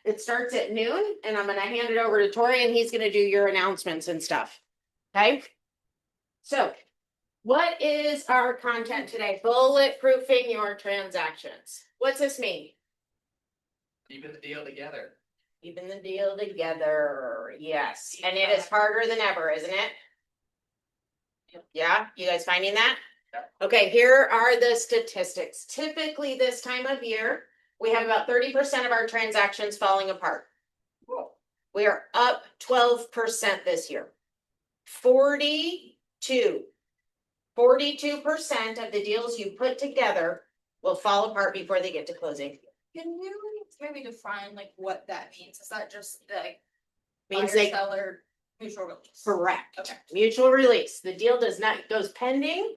It starts at noon, and I'm gonna hand it over to Tori, and he's gonna do your announcements and stuff. Okay? So, what is our content today? Bulletproofing your transactions. What's this mean? Keeping the deal together. Keeping the deal together. Yes. And it is harder than ever, isn't it? Yeah, you guys finding that? Yep. Okay, here are the statistics. Typically, this time of year, we have about 30% of our transactions falling apart. Cool. We are up 12% this year. 42% of the deals you put together will fall apart before they get to closing. Can you maybe define like what that means? Is that just the Means buyer they seller mutual release? correct. Okay. Mutual release. The deal goes pending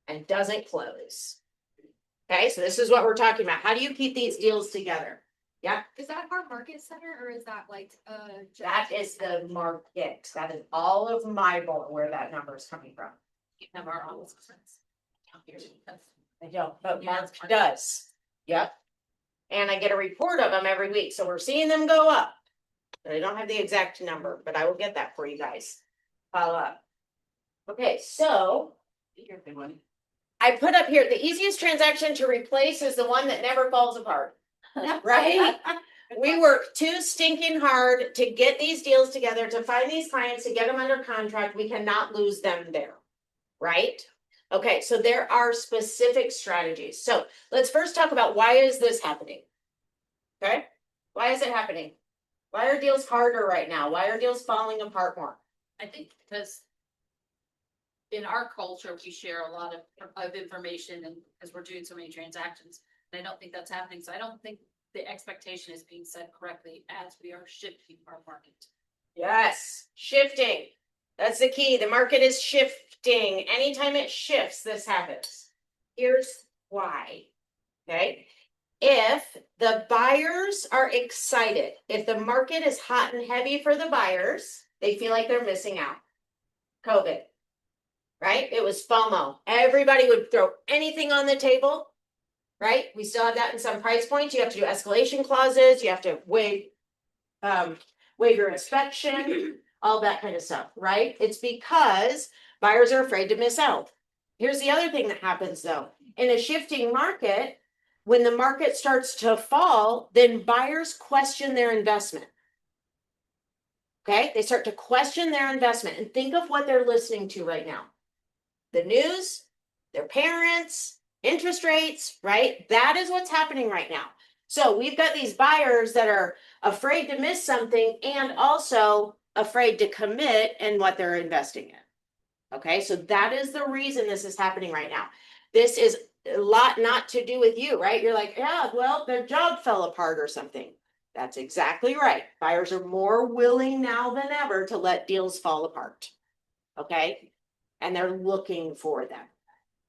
and doesn't close. Okay, so this is what we're talking about. How do you keep these deals together? Yeah, Is that our market center or is that like that is the market. That is all of my board where that number is coming from. have our own sense? I don't, but Mark does. Yep. And I get a report of them every week, so we're seeing them go up. I don't have the exact number, but I will get that for you guys. Follow up. Okay, so I put up here, the easiest transaction to replace is the one that never falls apart. Right? We work too stinking hard to get these deals together, to find these clients, to get them under contract. We cannot lose them there. Right? Okay, so there are specific strategies. So let's first talk about why is this happening? Okay, why is it happening? Why are deals harder right now? Why are deals falling apart more? I think because in our culture, we share a lot of information and because we're doing so many transactions. And I don't think that's happening. So I don't think the expectation is being set correctly as we are shifting our market. Yes, shifting. That's the key. The market is shifting. Anytime it shifts, this happens. Here's why. Okay. If the buyers are excited, if the market is hot and heavy for the buyers, they feel like they're missing out. COVID, right? It was FOMO. Everybody would throw anything on the table, right? We still have that in some price points. You have to do escalation clauses. You have to waive your inspection, all that kind of stuff, right? It's because buyers are afraid to miss out. Here's the other thing that happens though. In a shifting market, when the market starts to fall, then buyers question their investment. Okay, they start to question their investment and think of what they're listening to right now. The news, their parents, interest rates, right? That is what's happening right now. So we've got these buyers that are afraid to miss something and also afraid to commit in what they're investing in. Okay, so that is the reason this is happening right now. This is a lot not to do with you, right? You're like, yeah, well, their job fell apart or something. That's exactly right. Buyers are more willing now than ever to let deals fall apart. Okay, and they're looking for them.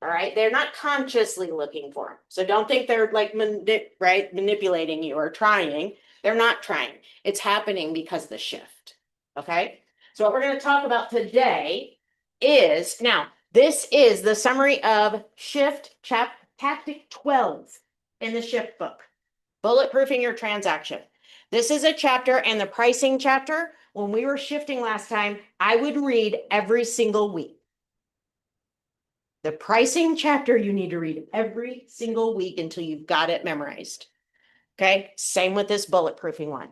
All right, they're not consciously looking for them. So don't think they're like manipulating you or trying. They're not trying. It's happening because of the shift. Okay, so what we're going to talk about today is, now this is the summary of shift tactic 12 in the shift book, Bulletproofing Your Transaction. This is a chapter, and the pricing chapter, when we were shifting last time, I would read every single week. The pricing chapter you need to read every single week until you've got it memorized. Okay, same with this bulletproofing one.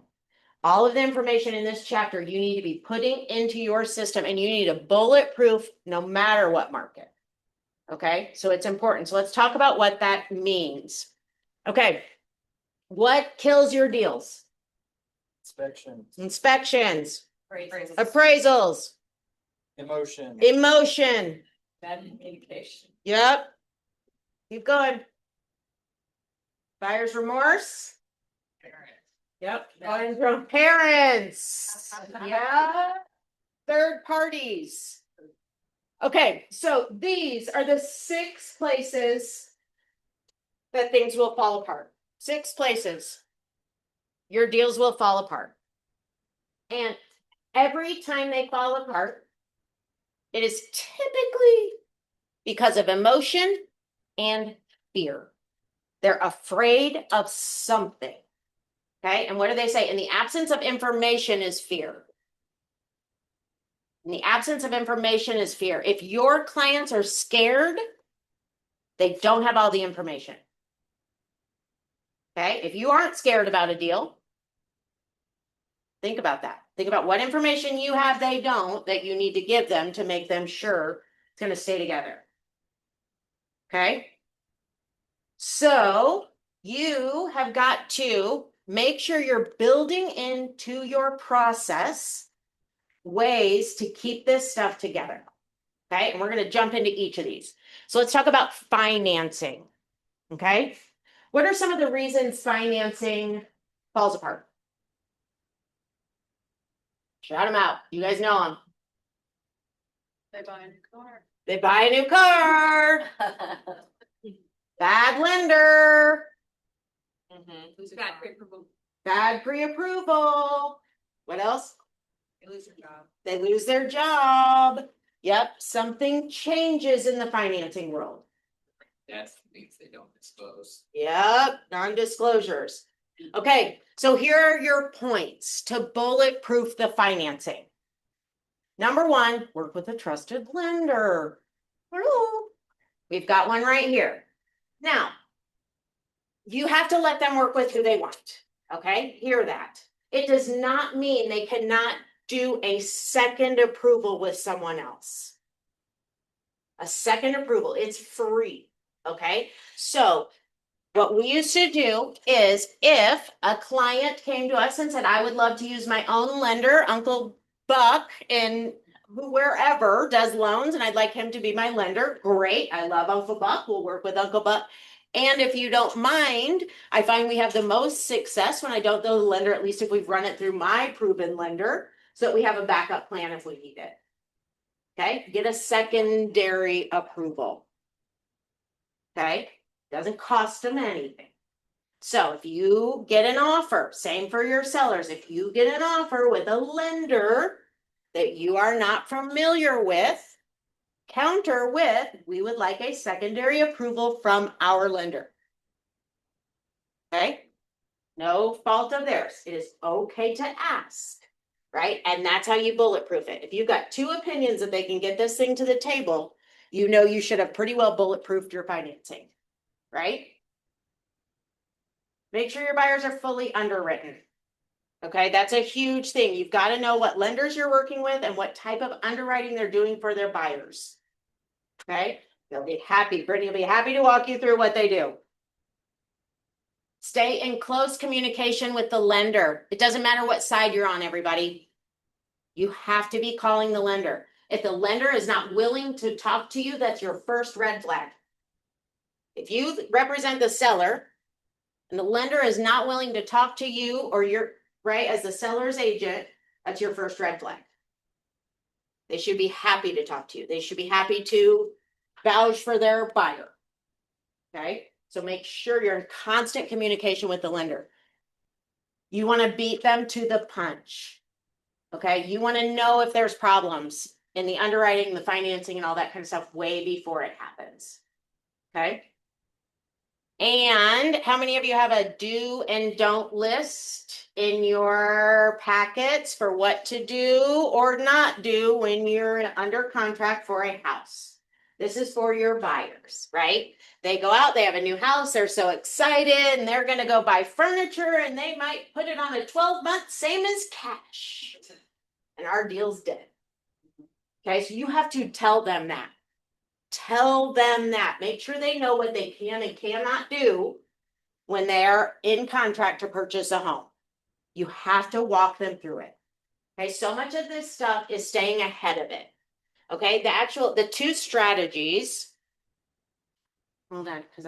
All of the information in this chapter you need to be putting into your system, and you need a bulletproof no matter what market. Okay, so it's important. So let's talk about what that means. Okay, what kills your deals? Inspections. Appraisals. Emotion. Bad communication. Yep. Keep going. Buyer's remorse. Yep. Going from parents. Yeah. Third parties. Okay, so these are the 6 places that things will fall apart. 6 places. Your deals will fall apart. And every time they fall apart, it is typically because of emotion and fear. They're afraid of something. Okay, and what do they say? In the absence of information is fear. In the absence of information is fear. If your clients are scared, they don't have all the information. Okay, if you aren't scared about a deal, think about that. Think about what information you have they don't that you need to give them to make them sure it's going to stay together. Okay, so you have got to make sure you're building into your process ways to keep this stuff together. Okay, and we're going to jump into each of these. So let's talk about financing. Okay, what are some of the reasons financing falls apart? Shout them out. You guys know them. They buy a new car. They buy a new car. Bad lender. Who's got pre-approval? Bad pre-approval. What else? You lose your job. They lose their job. Yep, something changes in the financing world. That's things they don't disclose. Yep, non-disclosures. Okay, so here are your points to bulletproof the financing. Number one, work with a trusted lender. Hello. We've got one right here. Now, you have to let them work with who they want. Okay, hear that. It does not mean they cannot do a second approval with someone else. A second approval, it's free. Okay, so what we used to do is if a client came to us and said, I would love to use my own lender, Uncle Buck, in wherever does loans, and I'd like him to be my lender. Great. I love Uncle Buck. We'll work with Uncle Buck. And if you don't mind, I find we have the most success when I don't know the lender, at least if we've run it through my proven lender, so that we have a backup plan if we need it. Okay, get a secondary approval. Okay, doesn't cost them anything. So if you get an offer, same for your sellers, if you get an offer with a lender that you are not familiar with, counter with, we would like a secondary approval from our lender. Okay, no fault of theirs. It is okay to ask, right? And that's how you bulletproof it. If you've got two opinions that they can get this thing to the table, you know you should have pretty well bulletproofed your financing, right? Make sure your buyers are fully underwritten. Okay, that's a huge thing. You've got to know what lenders you're working with and what type of underwriting they're doing for their buyers. Okay, they'll be happy. Brittany will be happy to walk you through what they do. Stay in close communication with the lender. It doesn't matter what side you're on, everybody. You have to be calling the lender. If the lender is not willing to talk to you, that's your first red flag. If you represent the seller and the lender is not willing to talk to you or you're right as the seller's agent, that's your first red flag. They should be happy to talk to you. They should be happy to vouch for their buyer. Okay, so make sure you're in constant communication with the lender. You want to beat them to the punch. Okay, you want to know if there's problems in the underwriting, the financing, and all that kind of stuff way before it happens. Okay. And how many of you have a do and don't list in your packets for what to do or not do when you're under contract for a house? This is for your buyers, right? They go out, they have a new house, they're so excited, and they're going to go buy furniture, and they might put it on a 12-month, same as cash. And our deal's dead. Okay, so you have to tell them that. Tell them that. Make sure they know what they can and cannot do when they're in contract to purchase a home. You have to walk them through it. Okay, so much of this stuff is staying ahead of it. Okay, the two strategies. Hold on, because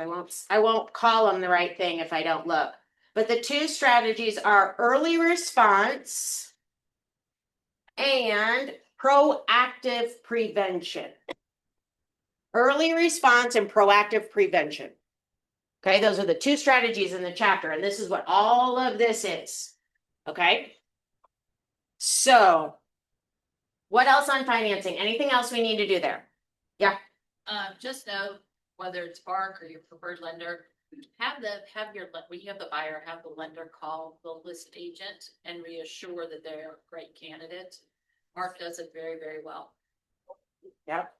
I won't call them the right thing if I don't look. But the two strategies are early response and proactive prevention. Early response and proactive prevention. Okay, those are the two strategies in the chapter, and this is what all of this is. Okay, so what else on financing? Anything else we need to do there? Yeah. Just know whether it's Bark or your preferred lender, when you have the buyer, have the lender call the list agent and reassure that they're a great candidate. Mark does it very, very well. Yep.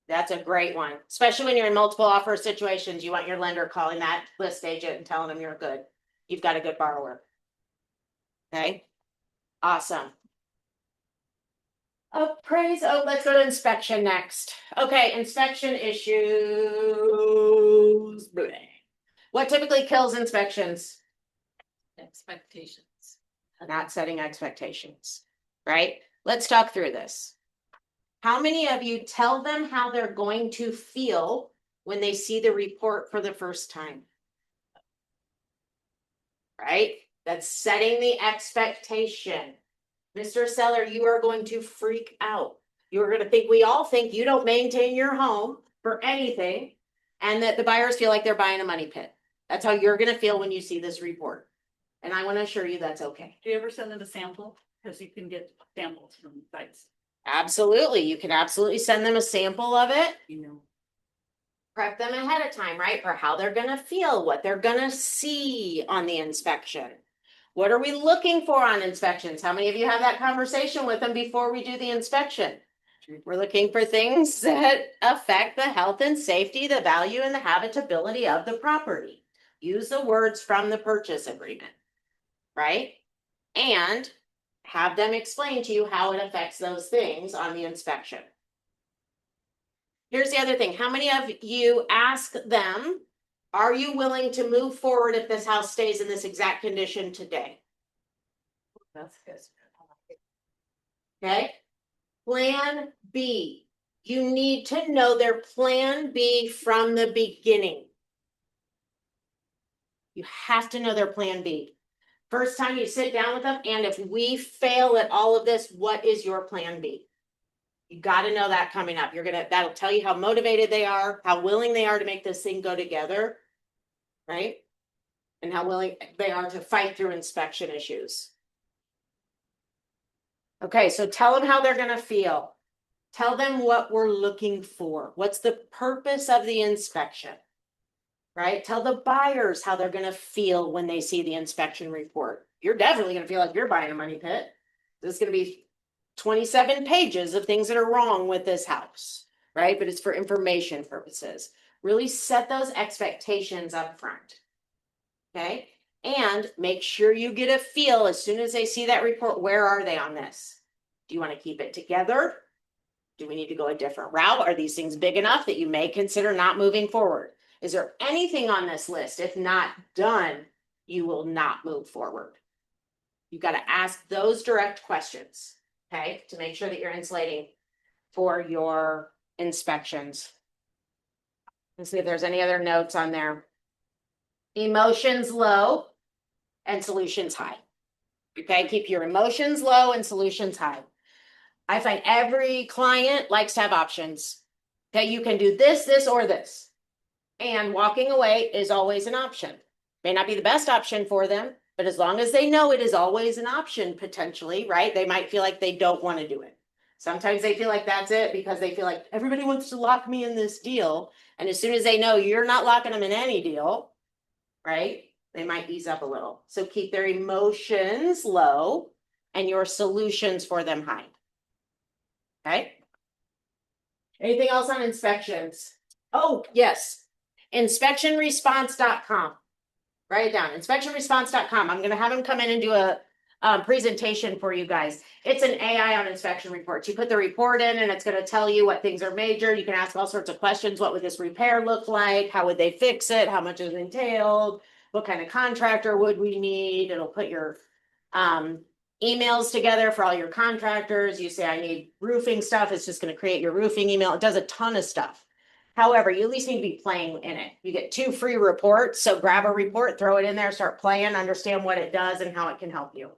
That's a great one, especially when you're in multiple offer situations. You want your lender calling that list agent and telling them you're good. You've got a good borrower. Okay. Awesome. Appraise. Oh, let's go to inspection next. Okay, inspection issues. Bleh. What typically kills inspections? Expectations. Not setting expectations, right? Let's talk through this. How many of you tell them how they're going to feel when they see the report for the first time? Right? That's setting the expectation. Mr. Seller, you are going to freak out. You're going to think, we all think you don't maintain your home for anything, and that the buyers feel like they're buying a money pit. That's how you're going to feel when you see this report. And I want to assure you that's okay. Do you ever send them a sample? Because you can get samples from sites, Absolutely. You can absolutely send them a sample of it. you know. Prep them ahead of time, right? For how they're going to feel, what they're going to see on the inspection. What are we looking for on inspections? How many of you have that conversation with them before we do the inspection? We're looking for things that affect the health and safety, the value and the habitability of the property. Use the words from the purchase agreement, right? And have them explain to you how it affects those things on the inspection. Here's the other thing. How many of you ask them, are you willing to move forward if this house stays in this exact condition today? That's good. Okay. Plan B. You need to know their plan B from the beginning. You have to know their plan B. First time you sit down with them, and if we fail at all of this, what is your plan B? You got to know that coming up. That'll tell you how motivated they are, how willing they are to make this thing go together, right? And how willing they are to fight through inspection issues. Okay, so tell them how they're going to feel. Tell them what we're looking for. What's the purpose of the inspection, right? Tell the buyers how they're going to feel when they see the inspection report. You're definitely going to feel like you're buying a money pit. This is going to be 27 pages of things that are wrong with this house, right? But it's for information purposes. Really set those expectations up front, okay? And make sure you get a feel as soon as they see that report, where are they on this? Do you want to keep it together? Do we need to go a different route? Are these things big enough that you may consider not moving forward? Is there anything on this list? If not done, you will not move forward. You've got to ask those direct questions, okay, to make sure that you're insulating for your inspections. Let's see if there's any other notes on there. Emotions low and solutions high. Okay, keep your emotions low and solutions high. I find every client likes to have options. Okay, you can do this, this, or this. And walking away is always an option. May not be the best option for them, but as long as they know it is always an option potentially, right? They might feel like they don't want to do it. Sometimes they feel like that's it because they feel like everybody wants to lock me in this deal. And as soon as they know you're not locking them in any deal, right? They might ease up a little. So keep their emotions low and your solutions for them high. Okay. Anything else on inspections? Oh, yes. Inspectionresponse.com. Write it down. Inspectionresponse.com. I'm going to have him come in and do a presentation for you guys. It's an AI on inspection reports. You put the report in and it's going to tell you what things are major. You can ask all sorts of questions. What would this repair look like? How would they fix it? How much is entailed? What kind of contractor would we need? It'll put your emails together for all your contractors. You say, I need roofing stuff. It's just going to create your roofing email. It does a ton of stuff. However, you at least need to be playing in it. You get 2 free reports. So grab a report, throw it in there, start playing, understand what it does and how it can help you.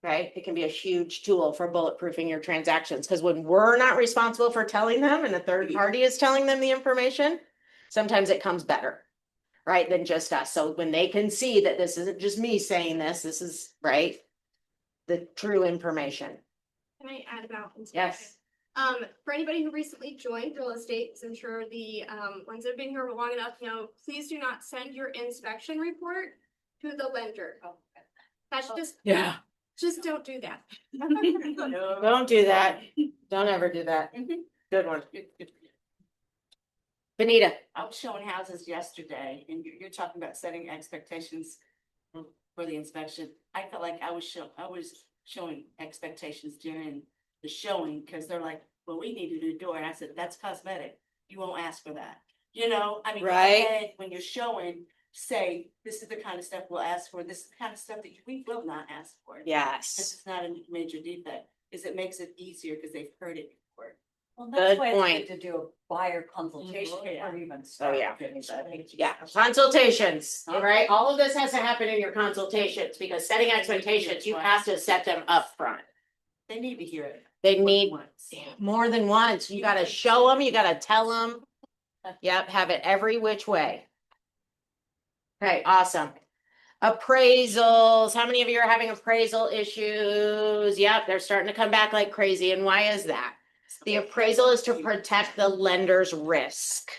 Okay. It can be a huge tool for bulletproofing your transactions, because when we're not responsible for telling them and a third party is telling them the information, sometimes it comes better, right, than just us. So when they can see that this isn't just me saying this, this is right, the true information. Can I add about inspection? Yes. For anybody who recently joined real estate, 'cause I'm sure the ones that have been here long enough know, please do not send your inspection report to the lender. That's Yeah. just don't do that. No, don't do that. Don't ever do that. Good one. Benita. I was showing houses yesterday and you're talking about setting expectations for the inspection. I felt like I was showing expectations during the showing because they're like, well, we need to do a door. And I said, that's cosmetic. You won't ask for that. You know, I mean, go Right. ahead, when you're showing, say, this is the kind of stuff we'll ask for. This is the kind of stuff that we will not ask for. This Yes. is not a major defect, is it makes it easier because they've heard it before. Well, Good that's why it's point. good to do a buyer consultation Mhm. or even Oh, start. yeah. with anybody. Yeah, consultations, right? All of this has to happen in your consultations because setting expectations, you have to set them up front. They need to hear it. They need once. more than once. You gotta show them, you gotta tell them. Yep, have it every which way. Okay, awesome. Appraisals. How many of you are having appraisal issues? Yep, they're starting to come back like crazy. And why is that? The appraisal is to protect the lender's risk,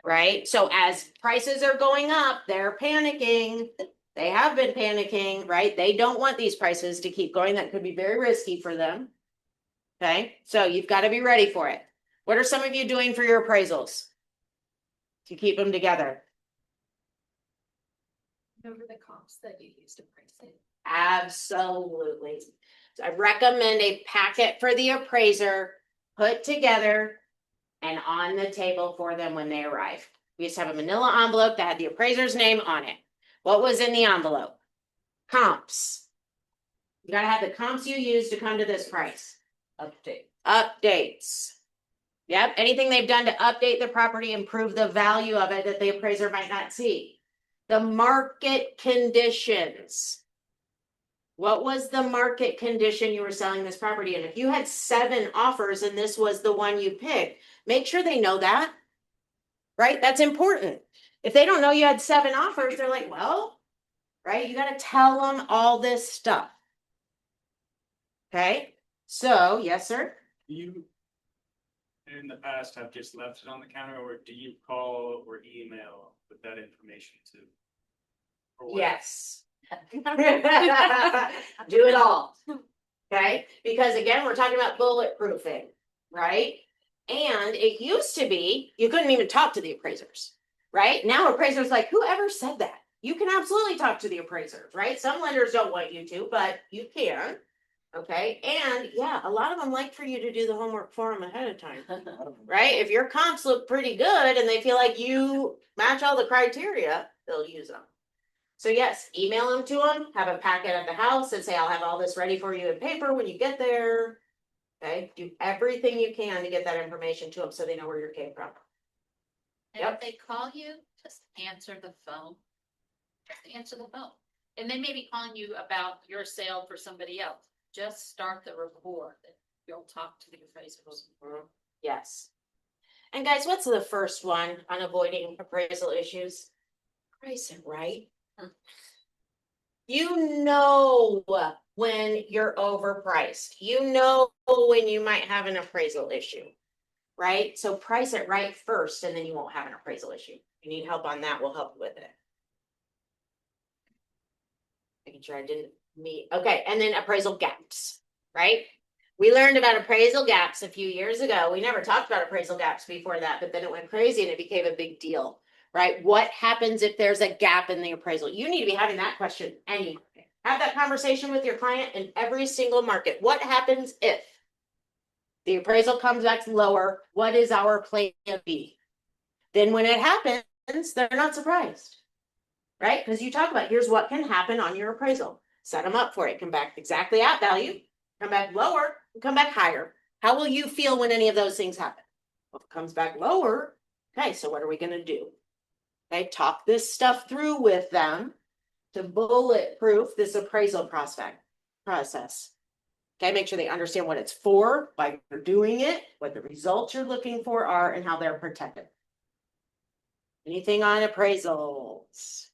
right? So as prices are going up, they're panicking. They have been panicking, right? They don't want these prices to keep going. That could be very risky for them. Okay, so you've got to be ready for it. What are some of you doing for your appraisals to keep them together? Remember the comps that you used to price it. Absolutely. So I recommend a packet for the appraiser put together and on the table for them when they arrive. We used to have a manila envelope that had the appraiser's name on it. What was in the envelope? Comps. You gotta have the comps you use to come to this price. Update. Updates. Yep, anything they've done to update the property, improve the value of it that the appraiser might not see. The market conditions. What was the market condition you were selling this property in? If you had 7 offers and this was the one you picked, make sure they know that. Right? That's important. If they don't know you had 7 offers, they're like, well, right? You got to tell them all this stuff. Okay? So, yes, sir? You, in the past, have just left it on the counter, or do you call or email with that information too? Or what? Yes. Do it all. Okay? Because again, we're talking about bulletproofing, right? And it used to be you couldn't even talk to the appraisers, right? Now appraisers like, whoever said that? You can absolutely talk to the appraisers, right? Some lenders don't want you to, but you can. Okay. And yeah, a lot of them like for you to do the homework for them ahead of time, right? If your comps look pretty good and they feel like you match all the criteria, they'll use them. So yes, email them to them, have a packet at the house and say, I'll have all this ready for you in paper when you get there. Okay, do everything you can to get that information to them so they know where you came from. And Yep. if they call you, just answer the phone. Just answer the phone. And they may be calling you about your sale for somebody else. Just start the rapport that you'll talk to the appraisers. Yes. And guys, what's the first one on avoiding appraisal issues? Price it right. You know when you're overpriced. You know when you might have an appraisal issue, right? So price it right first and then you won't have an appraisal issue. If you need help on that, we'll help you with it. Making sure I didn't meet. Okay, and then appraisal gaps, right? We learned about appraisal gaps a few years ago. We never talked about appraisal gaps before that, but then it went crazy and it became a big deal, right? What happens if there's a gap in the appraisal? You need to be having that question anyway. Have that conversation with your client in every single market. What happens if the appraisal comes back lower? What is our plan B? Then when it happens, they're not surprised, right? Because you talk about here's what can happen on your appraisal. Set them up for it. Come back exactly at value, come back lower, and come back higher. How will you feel when any of those things happen? Well, if it comes back lower, okay, so what are we going to do? Okay, talk this stuff through with them to bulletproof this appraisal process. Okay, make sure they understand what it's for, why you're doing it, what the results you're looking for are, and how they're protected. Anything on appraisals?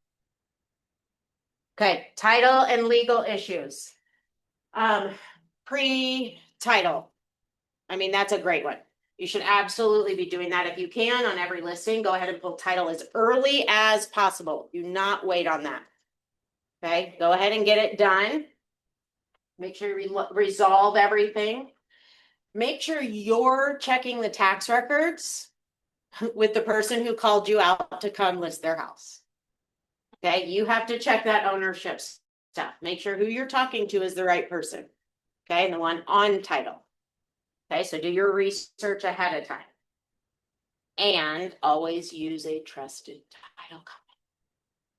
Okay, title and legal issues. Pre-title. I mean, that's a great one. You should absolutely be doing that if you can on every listing. Go ahead and pull title as early as possible. Do not wait on that. Okay, go ahead and get it done. Make sure you resolve everything. Make sure you're checking the tax records with the person who called you out to come list their house. Okay, you have to check that ownership stuff. Make sure who you're talking to is the right person. Okay, and the one on title. Okay, so do your research ahead of time. And always use a trusted title company.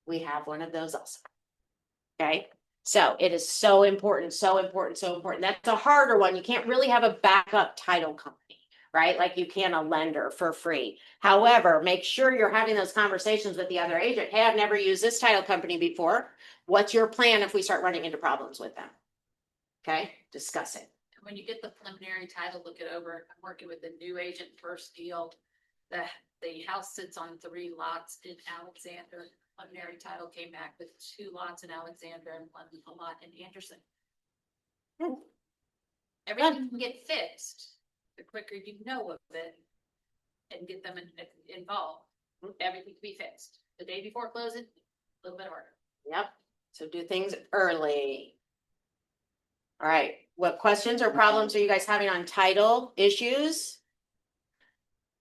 We have one of those also. Okay, so it is so important, so important, so important. That's a harder one. You can't really have a backup title company, right? Like you can a lender for free. However, make sure you're having those conversations with the other agent. Hey, I've never used this title company before. What's your plan if we start running into problems with them? Okay, discuss it. When you get the preliminary title, look it over. I'm working with a new agent first deal. The house sits on 3 lots in Alexander. Preliminary title came back with 2 lots in Alexander and 1 lot in Anderson. Everything can get fixed. The quicker you know of it and get them involved, everything can be fixed. The day before closing, a little bit harder. Yep, so do things early. All right, what questions or problems are you guys having on title issues?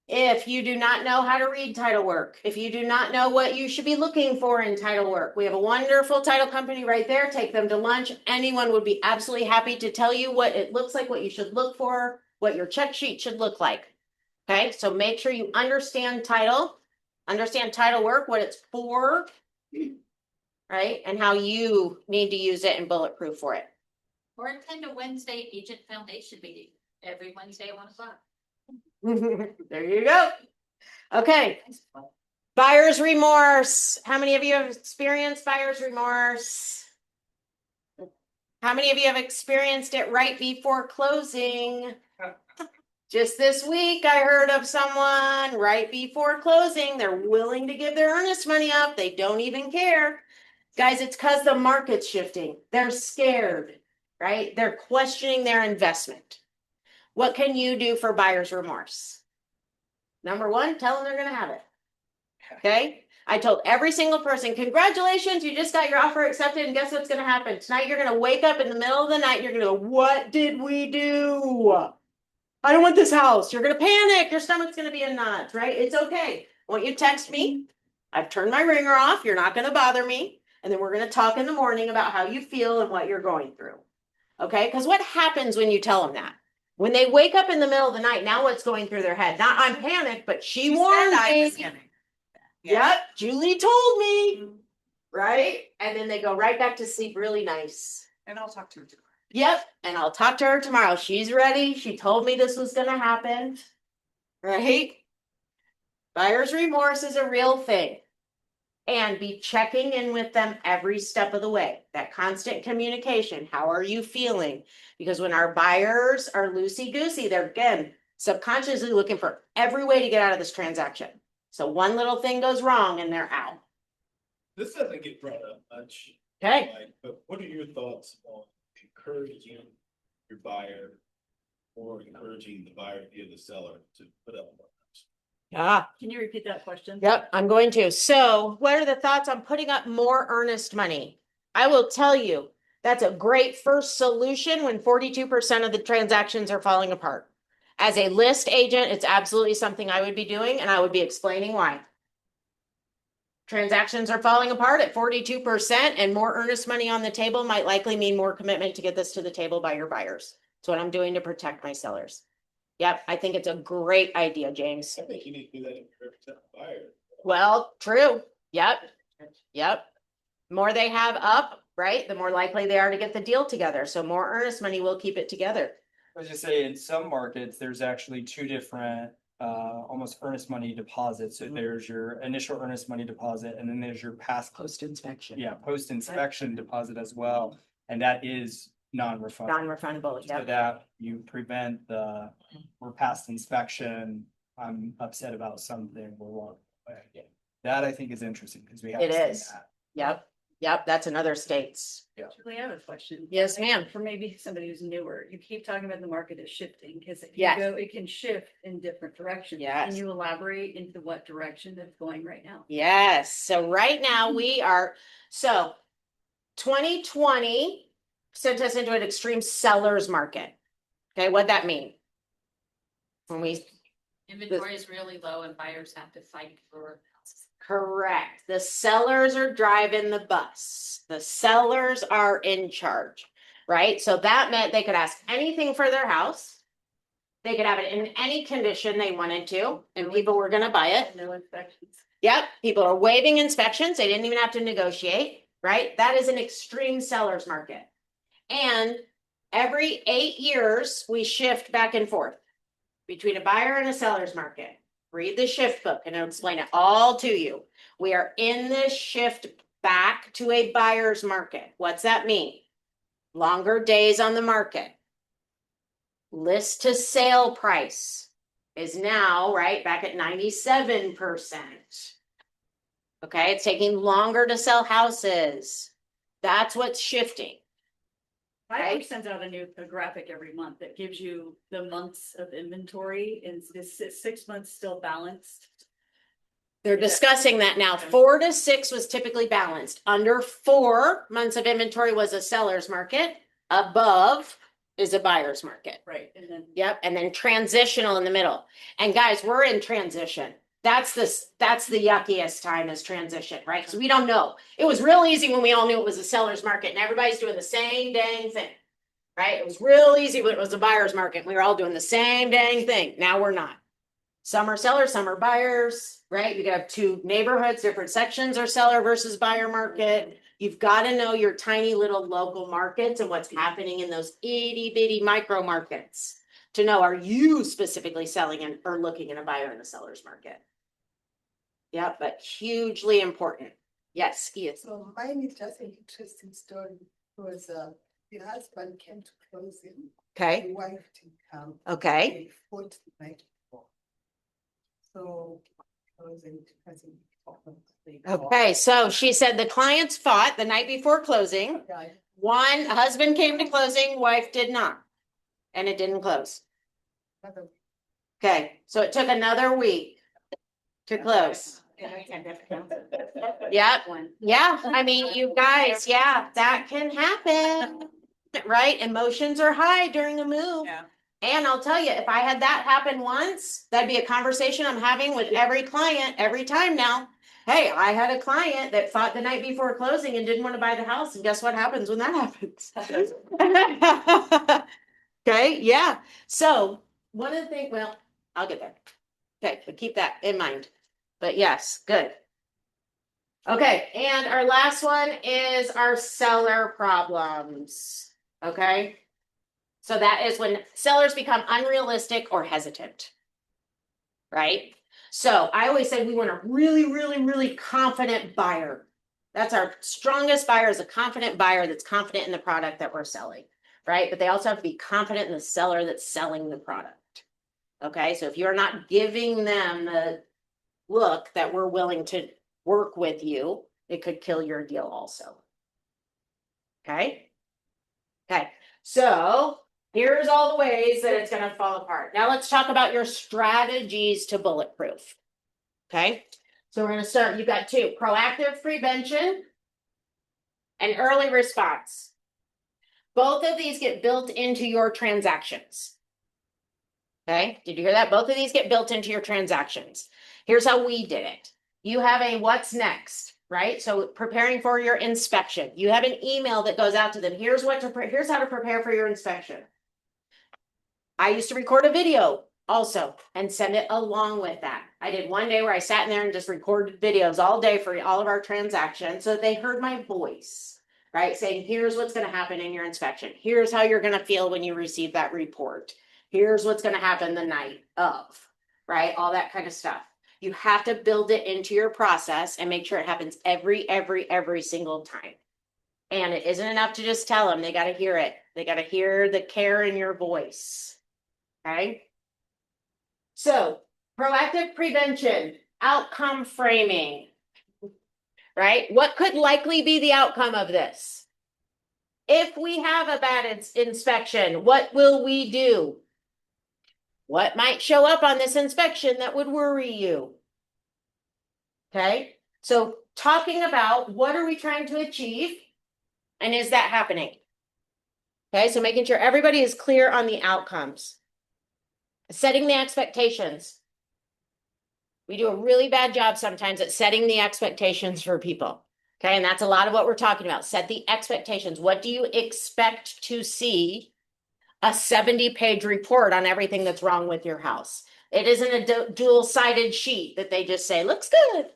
If you do not know how to read title work, if you do not know what you should be looking for in title work, we have a wonderful title company right there. Take them to lunch. Anyone would be absolutely happy to tell you what it looks like, what you should look for, what your check sheet should look like. Okay, so make sure you understand title work, what it's for, right? And how you need to use it in Bulletproof for it. Or attend a Wednesday agent foundation meeting every Wednesday at 1 o'clock. There you go. Okay. Buyer's remorse. How many of you have experienced buyer's remorse? How many of you have experienced it right before closing? Just this week, I heard of someone right before closing. They're willing to give their earnest money up. They don't even care. Guys, it's because the market's shifting. They're scared, right? They're questioning their investment. What can you do for buyer's remorse? Number 1, tell them they're going to have it. Okay. I told every single person, congratulations, you just got your offer accepted. And guess what's going to happen? Tonight, you're going to wake up in the middle of the night. You're going to go, what did we do? I don't want this house. You're going to panic. Your stomach's going to be in knots, right? It's okay. Won't you text me? I've turned my ringer off. You're not going to bother me. And then we're going to talk in the morning about how you feel and what you're going through. Okay. Because what happens when you tell them that? When they wake up in the middle of the night, now what's going through their head? Not I'm panicked, but she warned me. Yep, Julie told me. Right? And then they go right back to sleep really nice. And I'll talk to her tomorrow. Yep, and I'll talk to her tomorrow. She's ready. She told me this was gonna happen. Right? Buyer's remorse is a real thing. And be checking in with them every step of the way. That constant communication. How are you feeling? Because when our buyers are loosey-goosey, they're again subconsciously looking for every way to get out of this transaction. So one little thing goes wrong and they're out. This doesn't get brought up much. Okay. But what are your thoughts on encouraging your buyer or encouraging the buyer via the seller to put up more? Yeah. Can you repeat that question? Yep, I'm going to. So what are the thoughts on putting up more earnest money? I will tell you, that's a great first solution when 42% of the transactions are falling apart. As a list agent, it's absolutely something I would be doing, and I would be explaining why. Transactions are falling apart at 42%, and more earnest money on the table might likely mean more commitment to get this to the table by your buyers. That's what I'm doing to protect my sellers. Yep, I think it's a great idea, James. I think you need to do that in order to protect the buyer. Well, true. Yep. Yep. The more they have up, right, the more likely they are to get the deal together. So more earnest money will keep it together. I was just saying, in some markets, there's actually 2 different almost earnest money deposits. So there's your initial earnest money deposit, and then there's your Post-inspection. post-inspection deposit as well. And that is non-refundable. Non-refundable, So yep. that you prevent we're past inspection, I'm upset about something, we're walking away. That I think is interesting because we have It seen is. that. Yep. Yep, that's in other states. Julie, I have a question. Yes, ma'am. For maybe somebody who's newer, you keep talking about the market is shifting, because Yes. it can shift in different directions. Yes. Can you elaborate into what direction it's going right now? Yes, so right now we are, so 2020 sent us into an extreme seller's market. Okay, what'd that mean? When we, Inventory is really low and buyers have to fight for houses. correct, the sellers are driving the bus. The sellers are in charge, right? So that meant they could ask anything for their house. They could have it in any condition they wanted to, and people were gonna buy it. No inspections. Yep, people are waiving inspections. They didn't even have to negotiate, right? That is an extreme seller's market. And every 8 years, we shift back and forth between a buyer and a seller's market. Read the shift book and it'll explain it all to you. We are in this shift back to a buyer's market. What's that mean? Longer days on the market. List to sale price is now, right, back at 97%. Okay, it's taking longer to sell houses. That's what's shifting. Fiverr Right. sends out a graphic every month that gives you the months of inventory, and this is 6 months still balanced. They're discussing that now. 4 to 6 was typically balanced. Under 4 months of inventory was a seller's market. Above is a buyer's market. Right, and then. Yep, and then transitional in the middle. And guys, we're in transition. That's the yuckiest time is transition, right? Because we don't know. It was real easy when we all knew it was a seller's market and everybody's doing the same dang thing, right? It was real easy when it was a buyer's market. We were all doing the same dang thing. Now we're not. Some are sellers, some are buyers, right? You could have 2 neighborhoods, different sections are seller versus buyer market. You've got to know your tiny little local markets and what's happening in those itty bitty micro markets to know, are you specifically selling in, or looking in a buyer and a seller's market? Yeah, but hugely important. Yes, Edith. So mine is just an interesting story because the husband came to closing, Okay, the wife didn't come. okay, They fought the night before. So closing hasn't. okay. So she said the clients fought the night before closing. Right. One husband came to closing, wife did not. And it didn't close. Another- Okay, so it took another week to close. Yeah, yeah. I mean, you guys, yeah, that can happen. Right? Emotions are high during a move. Yeah. And I'll tell you, if I had that happen once, that'd be a conversation I'm having with every client every time now. Hey, I had a client that fought the night before closing and didn't want to buy the house. And guess what happens when that happens? Okay, yeah. So one of the things, well, I'll get there. Okay, but keep that in mind. But yes, good. Okay, and our last one is our seller problems. Okay. So that is when sellers become unrealistic or hesitant. Right? So I always say we want a really, really, really confident buyer. That's our strongest buyer, is a confident buyer that's confident in the product that we're selling. Right? But they also have to be confident in the seller that's selling the product. Okay, so if you're not giving them the look that we're willing to work with you, it could kill your deal also. Okay. Okay. So here's all the ways that it's going to fall apart. Now let's talk about your strategies to bulletproof. Okay. So we're going to start. You've got 2: proactive prevention and early response. Both of these get built into your transactions. Okay. Did you hear that? Both of these get built into your transactions. Here's how we did it. You have a what's next, right? So preparing for your inspection. You have an email that goes out to them. Here's how to prepare for your inspection. I used to record a video also and send it along with that. I did one day where I sat in there and just recorded videos all day for all of our transactions so they heard my voice, right? Saying, here's what's going to happen in your inspection. Here's how you're going to feel when you receive that report. Here's what's going to happen the night of, right? All that kind of stuff. You have to build it into your process and make sure it happens every single time. And it isn't enough to just tell them. They got to hear it. They got to hear the care in your voice. Okay. So proactive prevention, outcome framing. right? What could likely be the outcome of this? If we have a bad inspection, what will we do? What might show up on this inspection that would worry you? Okay, so talking about what are we trying to achieve and is that happening? Okay, so making sure everybody is clear on the outcomes. Setting the expectations. We do a really bad job sometimes at setting the expectations for people. Okay, and that's a lot of what we're talking about. Set the expectations. What do you expect to see? A 70-page report on everything that's wrong with your house. It isn't a dual-sided sheet that they just say, looks good.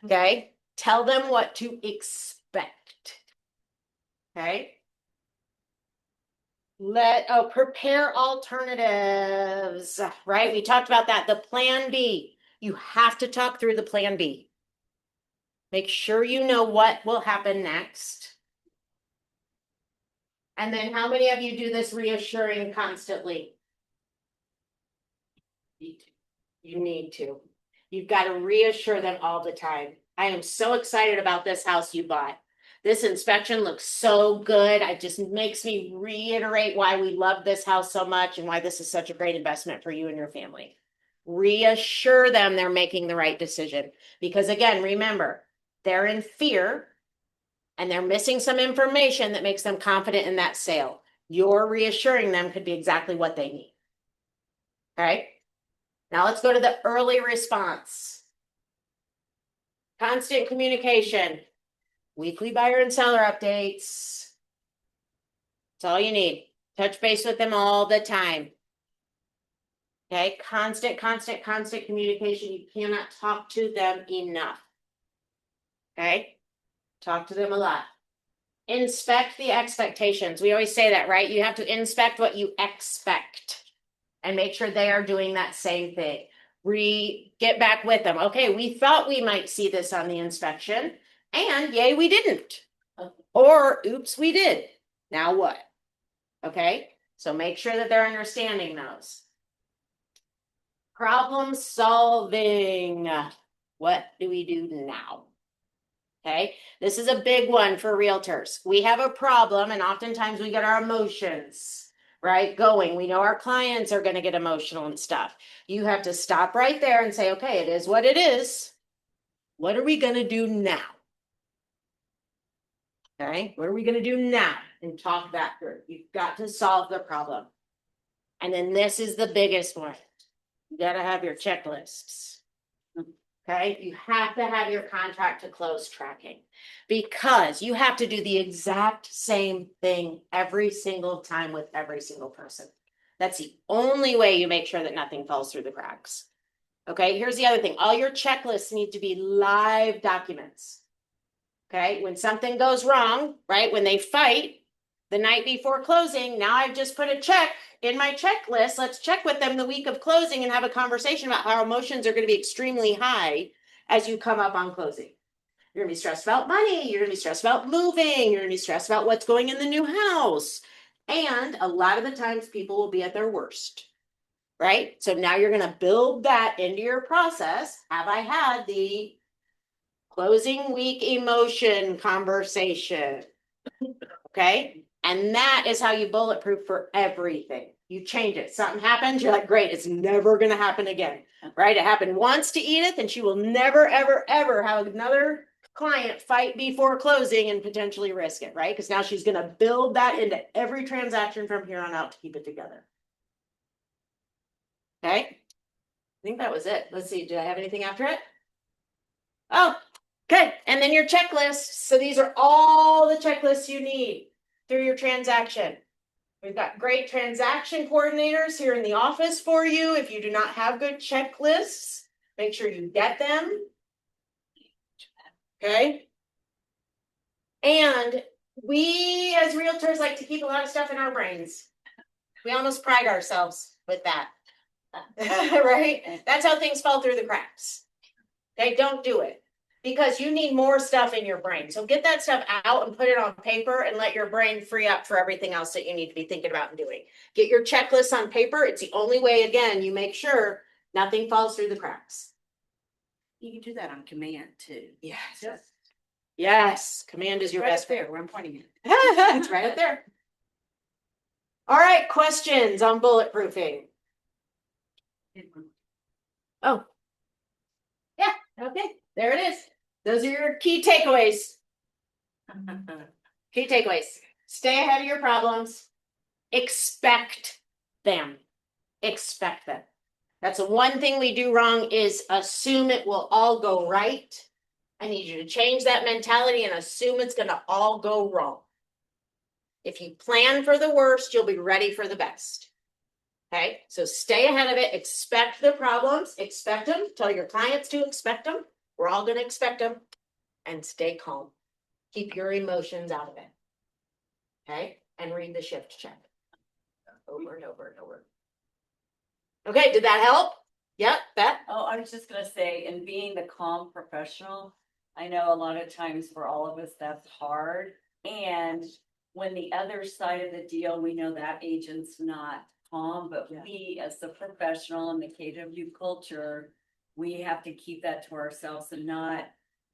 Okay, tell them what to expect. Okay. Prepare alternatives, right? We talked about that. The plan B. You have to talk through the plan B. Make sure you know what will happen next. And then how many of you do this reassuring constantly? You need to. You've got to reassure them all the time. I am so excited about this house you bought. This inspection looks so good. It just makes me reiterate why we love this house so much and why this is such a great investment for you and your family. Reassure them they're making the right decision. Because again, remember, they're in fear and they're missing some information that makes them confident in that sale. Your reassuring them could be exactly what they need. Okay? Now let's go to the early response. Constant communication. Weekly buyer and seller updates. That's all you need. Touch base with them all the time. Okay, constant communication. You cannot talk to them enough. Okay, talk to them a lot. Inspect the expectations. We always say that, right? You have to inspect what you expect and make sure they are doing that same thing. Get back with them. Okay, we thought we might see this on the inspection. And yay, we didn't. Or oops, we did. Now what? Okay, so make sure that they're understanding those. Problem solving. What do we do now? Okay, this is a big one for realtors. We have a problem and oftentimes we get our emotions, right, going. We know our clients are going to get emotional and stuff. You have to stop right there and say, okay, it is what it is. What are we going to do now? Okay, what are we going to do now? And talk that through. You've got to solve the problem. And then this is the biggest one. You got to have your checklists. Okay, you have to have your contract to close tracking because you have to do the exact same thing every single time with every single person. That's the only way you make sure that nothing falls through the cracks. Okay, here's the other thing. All your checklists need to be live documents. Okay, when something goes wrong, right, when they fight the night before closing, now I've just put a check in my checklist. Let's check with them the week of closing and have a conversation about how emotions are going to be extremely high as you come up on closing. You're going to be stressed about money. You're going to be stressed about moving. You're going to be stressed about what's going in the new house. And a lot of the times people will be at their worst, right? So now you're going to build that into your process. Have I had the closing week emotion conversation? Okay. And that is how you bulletproof for everything. You change it. Something happens. You're like, great. It's never going to happen again. Right. It happened once to Edith and she will never, ever, ever have another client fight before closing and potentially risk it. Right. Because now she's going to build that into every transaction from here on out to keep it together. Okay. I think that was it. Let's see. Did I have anything after it? Oh, okay. And then your checklists. So these are all the checklists you need through your transaction. We've got great transaction coordinators here in the office for you. If you do not have good checklists, make sure you get them. Okay. And we as realtors like to keep a lot of stuff in our brains. We almost pride ourselves with that. Right? That's how things fall through the cracks. Okay, don't do it. Because you need more stuff in your brain. So get that stuff out and put it on paper and let your brain free up for everything else that you need to be thinking about and doing. Get your checklists on paper. It's the only way, again, you make sure nothing falls through the cracks. You can do that on command too. Yes. Yes, command is your Right best there, friend. where I'm pointing it. It's right up there. All right, questions on bulletproofing. Oh. Yeah, okay, there it is. Those are your key takeaways. Key takeaways. Stay ahead of your problems. Expect them. Expect them. That's the one thing we do wrong is assume it will all go right. I need you to change that mentality and assume it's going to all go wrong. If you plan for the worst, you'll be ready for the best. Okay, so stay ahead of it. Expect the problems. Expect them. Tell your clients to expect them. We're all going to expect them. And stay calm. Keep your emotions out of it. Okay, and read the shift check over and over and over. Okay, did that help? Yep, Beth? Oh, I was just gonna say, in being the calm professional, I know a lot of times for all of us, that's hard. And when the other side of the deal, we know that agent's not calm, but we, as the professional in the KW culture, we have to keep that to ourselves and not,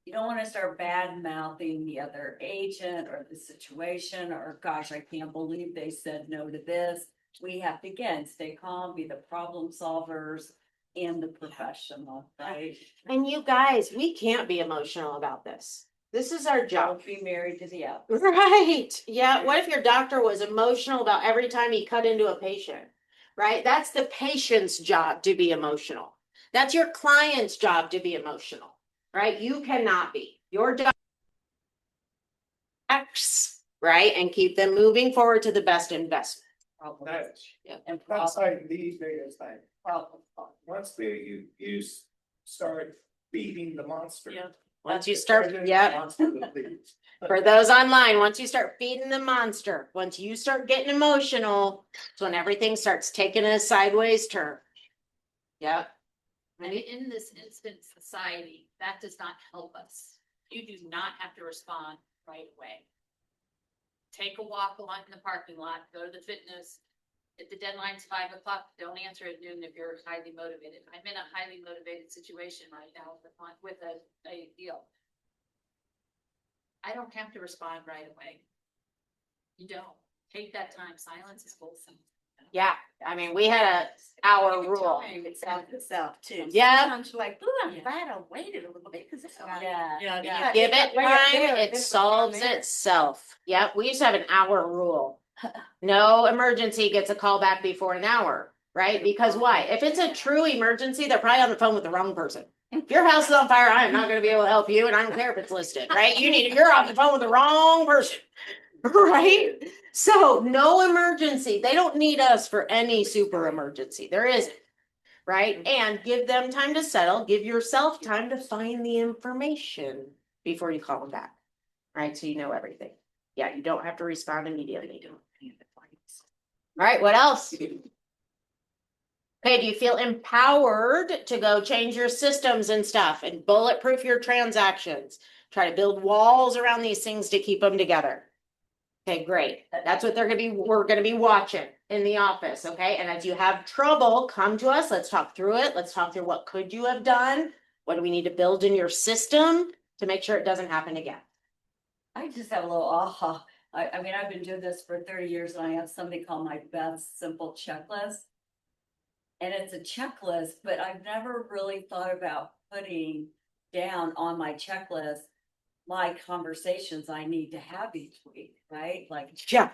you don't wanna start bad mouthing the other agent or the situation, or gosh, I can't believe they said no to this. We have to, again, stay calm, be the problem solvers and the professional, right? And you guys, we can't be emotional about this. This is our job. Don't be married to the app. Right. Yeah. What if your doctor was emotional about every time he cut into a patient? Right? That's the patient's job to be emotional. That's your client's job to be emotional. Right? You cannot be. Your job acts, right? And keep them moving forward to the best investment. That's, And that's problem, like these days, like, problem. once you start feeding the monster. Yeah. Once you start, yeah. Monster will leave. For those online, once you start feeding the monster, once you start getting emotional, it's when everything starts taking a sideways turn. Yep. And in this instant society, that does not help us. You do not have to respond right away. Take a walk along in the parking lot, go to the fitness. If the deadline's 5 o'clock, don't answer at noon if you're highly motivated. I'm in a highly motivated situation right now with a deal. I don't have to respond right away. You don't. Take that time. Silence is wholesome. Yeah. I mean, we had our rule. It's out itself too. Yeah. Sometimes you're like, ooh, I'm glad I waited a little bit, cause it's. Yeah. Yeah. Give it Right time, there, it this was solves down there. itself. Yep. We used to have an hour rule. No emergency gets a call back before an hour, right? Because why? If it's a true emergency, they're probably on the phone with the wrong person. If your house is on fire, I am not going to be able to help you, and I don't care if it's listed, right? You're on the phone with the wrong person, right? So no emergency. They don't need us for any super emergency. There isn't, right? And give them time to settle. Give yourself time to find the information before you call them back, right? So you know everything. Yeah, you don't have to respond immediately. All right, what else? Okay, do you feel empowered to go change your systems and stuff and bulletproof your transactions? Try to build walls around these things to keep them together. Okay, great. That's what we're gonna be watching in the office, okay? And as you have trouble, come to us. Let's talk through it. Let's talk through what could you have done? What do we need to build in your system to make sure it doesn't happen again? I just have a little aha. I mean, I've been doing this for 30 years and I have something called my best simple checklist. And it's a checklist, but I've never really thought about putting down on my checklist my conversations I need to have each week, right? Like. Yeah.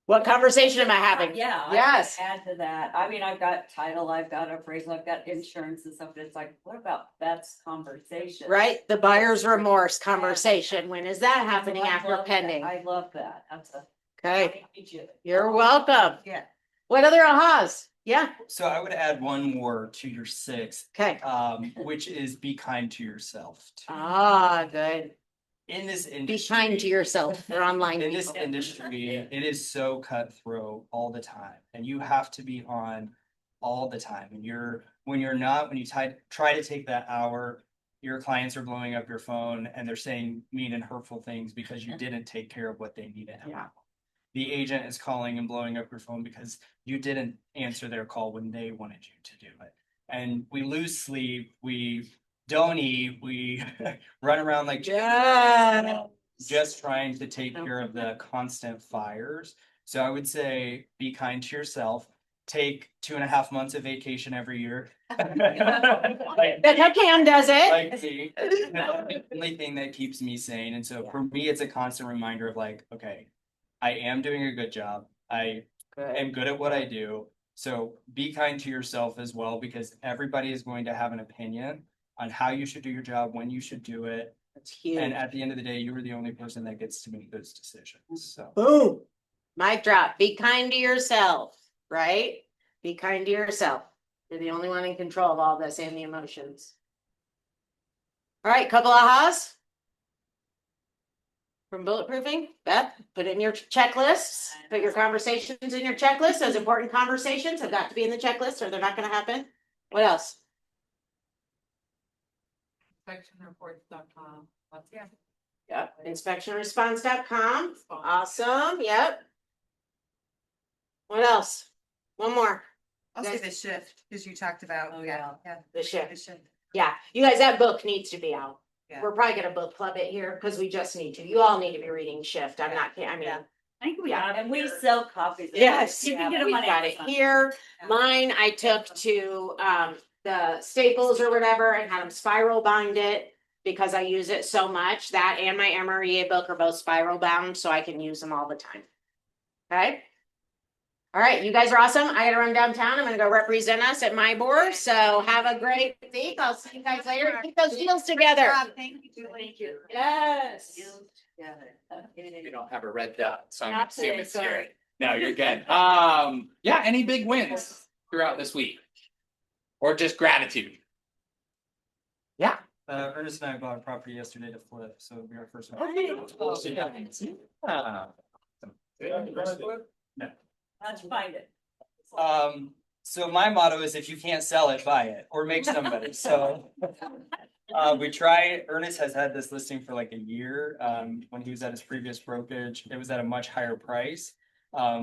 What conversation am I having? Yeah. Yes. I can add to that. I mean, I've got title, I've got appraisal, I've got insurance and stuff, but it's like, what about Beth's conversation? Right? The buyer's remorse conversation. When is that happening I after love that. pending? I love that. That's a. Okay, I need you. you're welcome. Yeah. What other ahas? Yeah, So I would add one more to your 6, okay. which is be kind to yourself. Ah, good. In this Be industry. kind to yourself for online. In this people. industry, it is so cutthroat all the time, and you have to be on all the time. And when you try to take that hour, your clients are blowing up your phone and they're saying mean and hurtful things because you didn't take care of what they needed. Yeah. The agent is calling and blowing up your phone because you didn't answer their call when they wanted you to do it. And we lose sleep, we don't eat. We run around like just trying to take care of the constant fires. So I would say be kind to yourself. Take 2.5 months of vacation every year. Like, That's how Cam does it. like me. That's the only thing that keeps me sane. And so for me, it's a constant reminder of like, okay, I am doing a good job. I am good at what I do. So be kind to yourself as well, because everybody is going to have an opinion on how you should do your job, when you should do it. That's huge. And at the end of the day, you are the only person that gets to make those decisions. So Boom. Mic drop. Be kind to yourself, right? Be kind to yourself. You're the only one in control of all this and the emotions. All right, couple ahas from bulletproofing. Beth, put in your checklists. Put your conversations in your checklist. Those important conversations have got to be in the checklist or they're not going to happen. What else? Inspectionreports.com. Yeah. Yep. Inspectionresponse.com. Awesome. Yep. What else? One more. I'll say the shift, because you talked about. Oh, yeah. Yeah. The shift. The shift. Yeah, you guys, that book needs to be out. Yeah. We're probably gonna book club it here because we just need to. You all need to be reading Shift. I'm not, I mean, Yeah. I think we Yeah, have. And we sell copies. of yes, it. You can get them we've on got it Amazon. here. Yeah. Mine, I took to the Staples or whatever and had them spiral bind it because I use it so much. That and my MREA book are both spiral bound, so I can use them all the time. Okay. All right, you guys are awesome. I gotta run downtown. I'm gonna go represent us at my board. So have a great week. I'll see you guys later. Keep those deals together. Thank you. Thank you. Yes. We don't have a red dot, so I'm Absolutely assuming it's here. sorry. No, you're good. Yeah, any big wins throughout this week? Or just gratitude? Yeah. Ernest and I bought a property yesterday to flip, so it'll be our first one. Let's find it. So my motto is if you can't sell it, buy it or make somebody. So we try. Ernest has had this listing for like a year. When he was at his previous brokerage, it was at a much higher price.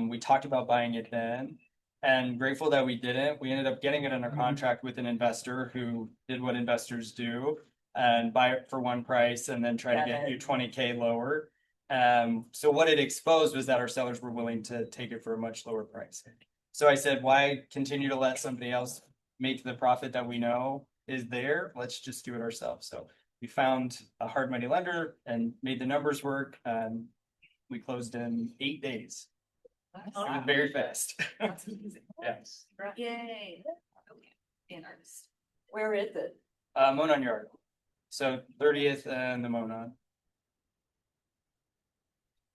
We talked about buying it then, and grateful that we didn't. We ended up getting it under contract with an investor who did what investors do and buy it for one price and then try to get you 20K lower. So what it exposed was that our sellers were willing to take it for a much lower price. So I said, why continue to let somebody else make the profit that we know is there? Let's just do it ourselves. So we found a hard money lender and made the numbers work. And we closed in 8 days. It was very fast. That's amazing. Yes. Yay. Where is it? Monon Yard. So 30th and the Monon.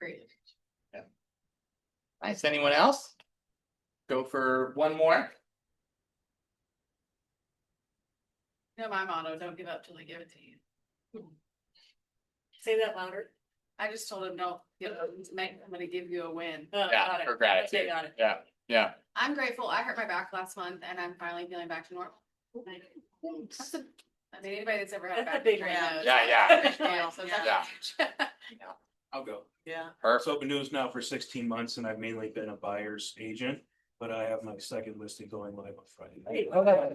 Great. Nice. Anyone else? Go for one more. No, my motto, don't give up till they give it to you. Say that louder. I just told him, don't, make somebody give you a win. Yeah, for gratitude. Okay, got it. Yeah, yeah. I'm grateful. I hurt my back last month and I'm finally feeling back to normal. I mean, anybody that's ever had a That's a back big injury one. knows. Yeah. So Yeah. that's- I'll go. Yeah. Perfect. So I've been doing this now for 16 months and I've mainly been a buyer's agent, but I have my second listing going live on Friday. Where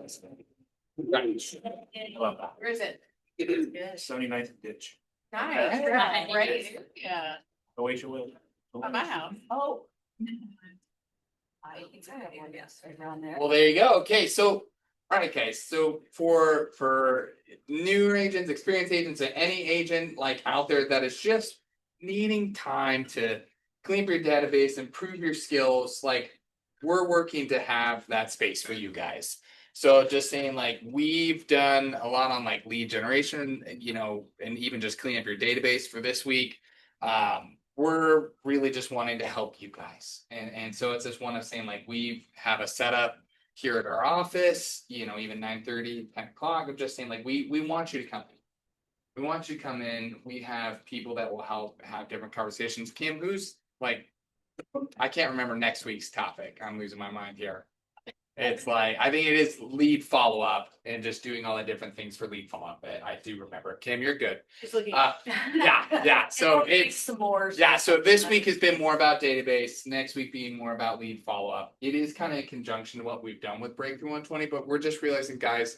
is it? 79th Ditch. Nice. Yeah. Great. Yeah. Oasia will. At my house. Oh. Yes, around there. Well, there you go. Okay, so for newer agents, experienced agents, and any agent like out there that is just needing time to clean up your database, improve your skills, like we're working to have that space for you guys. So just saying, like, we've done a lot on like lead generation, you know, and even just clean up your database for this week. We're really just wanting to help you guys. And so it's just one of saying, like, we have a setup here at our office, you know, even 9:30, 10 o'clock, of just saying, like, we want you to come in. We want you to come in. We have people that will help have different conversations. Kim, who's like, I can't remember next week's topic. I'm losing my mind here. It's like, I think it is lead follow-up and just doing all the different things for lead follow-up. I do remember. Kim, you're good. Just looking. Yeah. So it's, Some more. yeah, so this week has been more about database, next week being more about lead follow-up. It is kind of in conjunction to what we've done with Breakthrough 120, but we're just realizing, guys,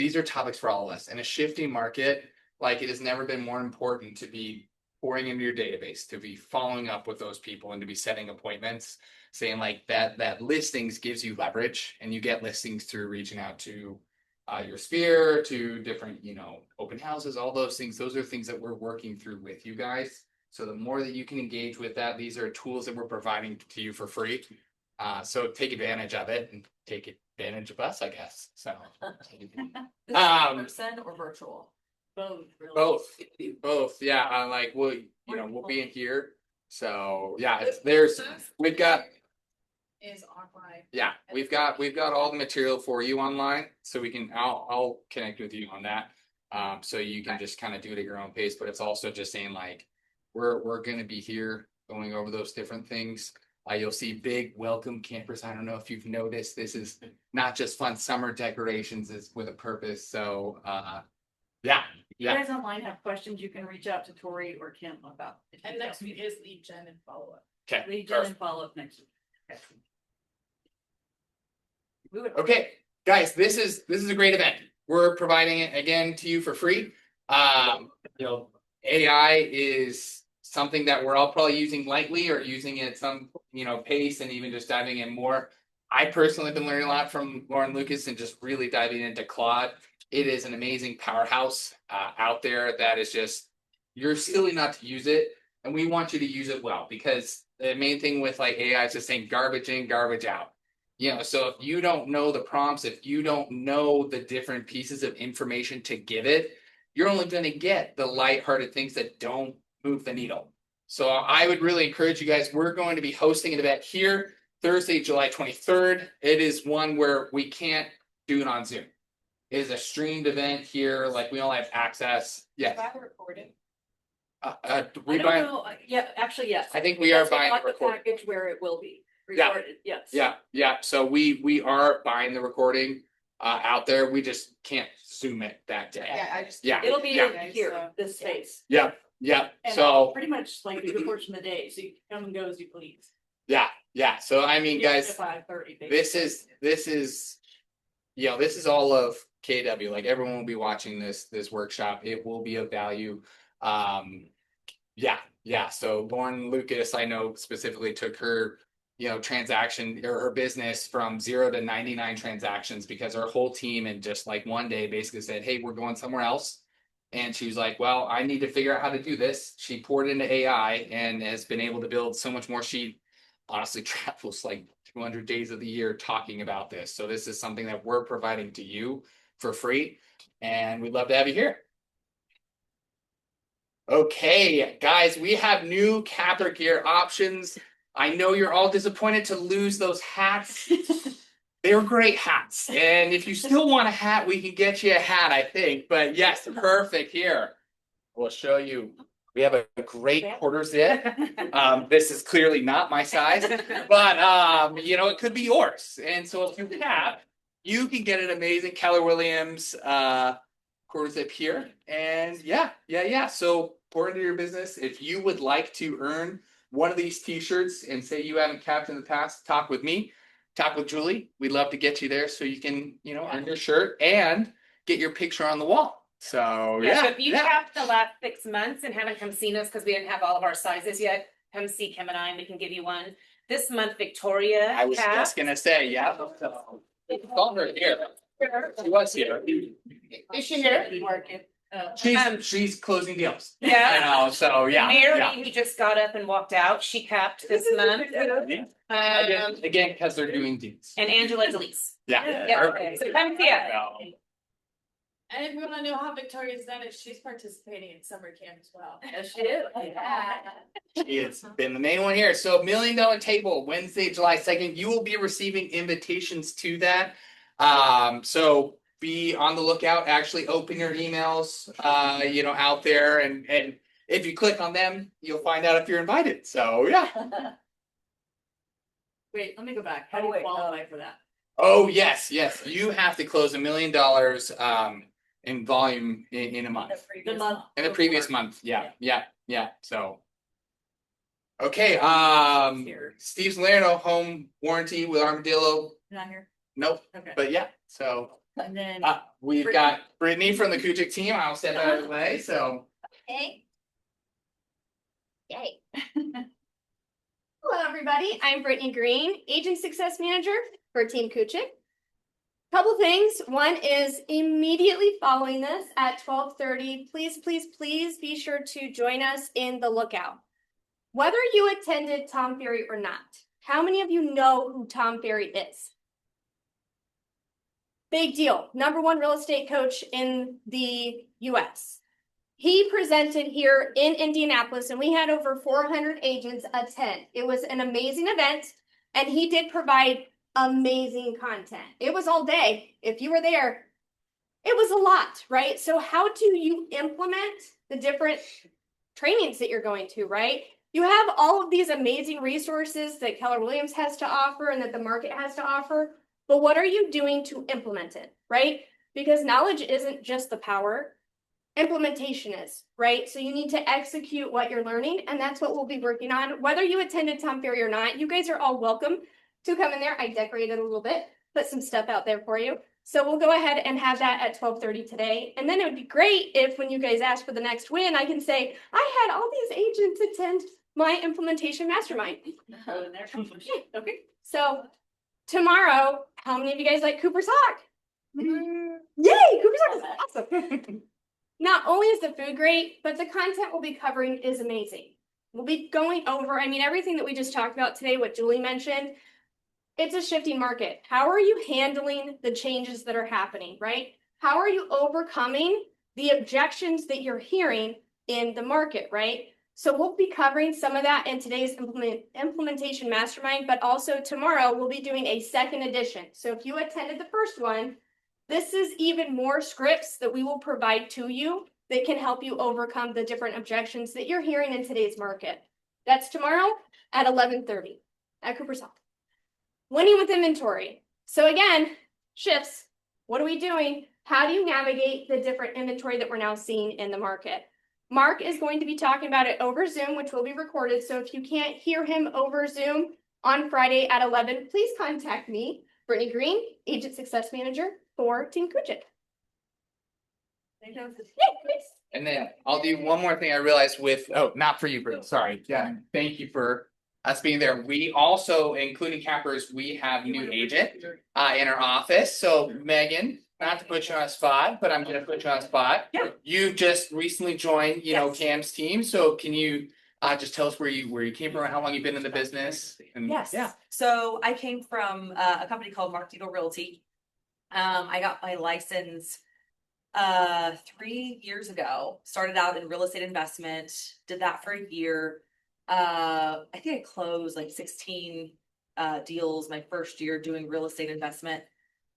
these are topics for all of us. In a shifting market, like it has never been more important to be pouring into your database, to be following up with those people and to be setting appointments, saying like that listings gives you leverage and you get listings through reaching out to your sphere, to different, open houses, all those things. Those are things that we're working through with you guys. So the more that you can engage with that, these are tools that we're providing to you for free. So take advantage of it and take advantage of us, I guess. So Person or virtual? Both, really. both. Yeah. Like we'll be in here. So yeah, we've got. Is online. Yeah, we've got all the material for you online, so I'll connect with you on that. So you can just kind of do it at your own pace, but it's also just saying like, we're gonna be here going over those different things. You'll see big welcome campers. I don't know if you've noticed, this is not just fun summer decorations, it's with a purpose. So, yeah. If you guys online have questions, you can reach out to Tori or Kim about. And next week is lead gen and follow up. Okay. Lead gen and follow up next week. Okay. Okay, guys, this is a great event. We're providing it again to you for free. AI is something that we're all probably using lightly or using at some, pace and even just diving in more. I personally have been learning a lot from Lauren Lucas and just really diving into Claude. It is an amazing powerhouse out there that is just, you're silly not to use it. And we want you to use it well, because the main thing with like AI is just saying garbage in, garbage out. So if you don't know the prompts, if you don't know the different pieces of information to give it, you're only going to get the lighthearted things that don't move the needle. So I would really encourage you guys, we're going to be hosting an event here Thursday, July 23rd. It is one where we can't do it on Zoom. It is a streamed event here, like we all have access. Yes. Recording. I don't know. Yeah, actually, yes. I think we are That's buying not the recording. package where it will be Yeah. recorded. Yes. Yeah. So we are buying the recording out there. We just can't Zoom it that day. It'll be Yeah. here, this space. Yeah. And So pretty much like the portion of the day, so you can come and go as you please. yeah. So I mean, guys, 5:30. this is all of KW. Like everyone will be watching this workshop. It will be of value. Yeah. So Lauren Lucas, I know specifically took her, transaction or her business from 0 to 99 transactions because her whole team in just like one day basically said, hey, we're going somewhere else. And she was like, well, I need to figure out how to do this. She poured into AI and has been able to build so much more. She honestly travels like 200 days of the year talking about this. So this is something that we're providing to you for free. And we'd love to have you here. Okay, guys, we have new capper gear options. I know you're all disappointed to lose those hats. They're great hats. And if you still want a hat, we can get you a hat, I think. But yes, perfect. Here, we'll show you. We have a great quarter zip. This is clearly not my size, but it could be yours. And so if you have, you can get an amazing Keller Williams quarter zip here. And yeah. So pour into your business. If you would like to earn one of these t-shirts and say you haven't capped in the past, talk with me, talk with Julie. We'd love to get you there so you can, earn your shirt and get your picture on the wall. So So if you capped the last 6 months and haven't come seen us because we didn't have all of our sizes yet, come see Kim and I and we can give you one. This month, Victoria I was capped. just gonna say, yeah. Call her here. She was here. Is she here? She's closing deals. Yeah. So yeah. Mary, who just got up and walked out, she capped this month. Again, because they're doing deals. And Angela Delise. Yeah. Yeah. Perfect. So come see us. And if you wanna know how Victoria's done it, she's participating in summer camp as well. Yes, she is. It's been the main one here. So $1 Million Table, Wednesday, July 2nd. You will be receiving invitations to that. So be on the lookout. Actually open your emails, out there. And if you click on them, you'll find out if you're invited. So yeah. Wait, let me go back. How do you qualify for that? Oh, yes. You have to close $1 million in volume in a month. In the previous month. Yeah. So. Okay, Steve Salerno, home warranty with Armadillo. Not here? Nope. Okay. But yeah, so And then. We've got Brittany from the Kuchik team. I'll step out of the way, so. Okay. Yay. Hello, everybody. I'm Brittany Green, Agent Success Manager for Team Kuchik. Couple things. One is immediately following this at 12:30, please, please, please be sure to join us in the lookout. Whether you attended Tom Ferry or not, how many of you know who Tom Ferry is? Big deal. #1 real estate coach in the US. He presented here in Indianapolis and we had over 400 agents attend. It was an amazing event and he did provide amazing content. It was all day. If you were there, it was a lot, right? So how do you implement the different trainings that you're going to, right? You have all of these amazing resources that Keller Williams has to offer and that the market has to offer, but what are you doing to implement it, right? Because knowledge isn't just the power, implementation is, right? So you need to execute what you're learning, and that's what we'll be working on. Whether you attended Tom Ferry or not, you guys are all welcome to come in there. I decorated a little bit, put some stuff out there for you. So we'll go ahead and have that at 12:30 today. And then it would be great if when you guys ask for the next win, I can say, I had all these agents attend my implementation mastermind. Okay. So tomorrow, how many of you guys like Cooper's Hawk? Yay, Cooper's Hawk is awesome. Not only is the food great, but the content we'll be covering is amazing. We'll be going over, I mean, everything that we just talked about today, what Julie mentioned, it's a shifting market. How are you handling the changes that are happening, right? How are you overcoming the objections that you're hearing in the market, right? So we'll be covering some of that in today's implementation mastermind, but also tomorrow we'll be doing a second edition. So if you attended the first one, this is even more scripts that we will provide to you that can help you overcome the different objections that you're hearing in today's market. That's tomorrow at 11:30 at Cooper's Hawk. Winning with inventory. So again, shifts. What are we doing? How do you navigate the different inventory that we're now seeing in the market? Mark is going to be talking about it over Zoom, which will be recorded. So if you can't hear him over Zoom on Friday at 11, please contact me, Brittany Green, Agent Success Manager for Team Kuchik. And then I'll do one more thing I realized with, not for you, Britt, sorry. Yeah, thank you for us being there. We also, including cappers, we have new agent in our office. So Megan, not to put you on a spot, but I'm gonna put you on a spot. Yeah. You just recently joined, Yes. Cam's team. So can you just tell us where you came from, how long you've been in the business? And Yes. Yeah. So I came from a company called Mark Deagle Realty. I got my license 3 years ago. Started out in real estate investment, did that for a year. I think I closed like 16 deals my first year doing real estate investment.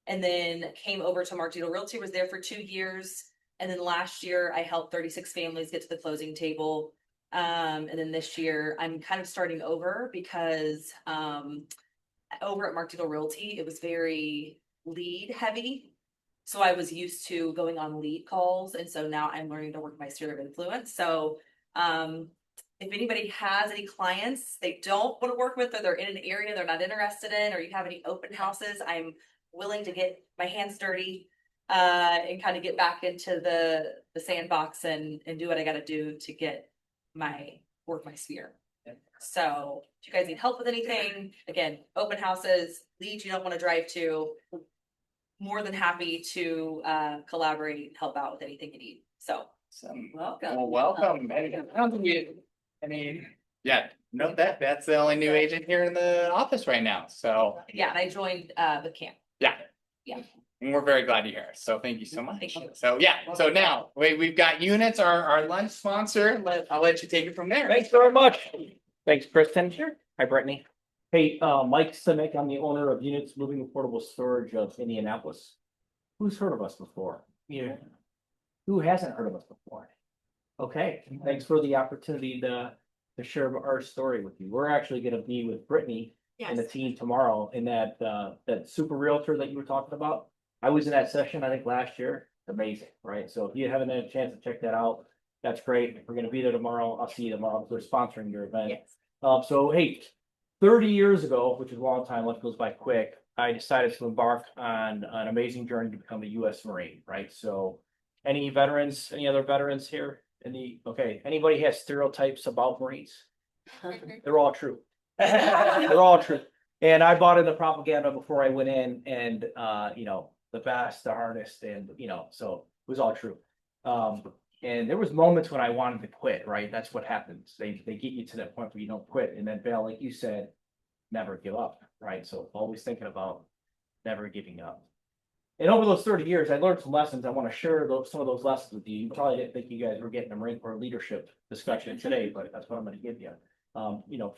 And then came over to Mark Deagle Realty, was there for 2 years. And then last year I helped 36 families get to the closing table. And then this year I'm kind of starting over because over at Mark Deagle Realty, it was very lead heavy. So I was used to going on lead calls. And so now I'm learning to work my sphere of influence. So if anybody has any clients they don't want to work with, or they're in an area they're not interested in, or you have any open houses, I'm willing to get my hands dirty and kind of get back into the sandbox and do what I got to do to get my sphere. So if you guys need help with anything, again, open houses, leads you don't want to drive to, more than happy to collaborate and help out with anything you need. So welcome. Well, welcome. I don't think that's the only new agent here in the office right now. So yeah, and I joined with Cam. yeah. And we're very glad you're here. So thank you so much. Thank you. So yeah, so now we've got Units, our lunch sponsor. I'll let you take it from there. Thanks very much. Thanks, Kristen. Sure. Hi, Brittany. Hey, Mike Simic, I'm the owner of Units Moving Affordable Storage of Indianapolis. Who's heard of us before? Yeah. Who hasn't heard of us before? Okay, thanks for the opportunity to share our story with you. We're actually gonna be with Brittany and the team tomorrow in that super realtor that you were talking about. I was in that session, I think last year. Amazing, right? So if you haven't had a chance to check that out, that's great. We're gonna be there tomorrow. I'll see you tomorrow. We're sponsoring your event. Yes. So hey, 30 years ago, which is a long time, life goes by quick. I decided to embark on an amazing journey to become a US Marine, right? So any veterans, any other veterans here? Okay, anybody has stereotypes about Marines? They're all true. They're all true. And I bought in the propaganda before I went in and, the best, the hardest, and, so it was all true. And there was moments when I wanted to quit, right? That's what happens. They get you to that point where you don't quit. And then Val, like you said, never give up, right? So always thinking about never giving up. And over those 30 years, I learned some lessons. I want to share some of those lessons with you. You probably didn't think you guys were getting a Marine Corps leadership discussion today, but that's what I'm going to give you.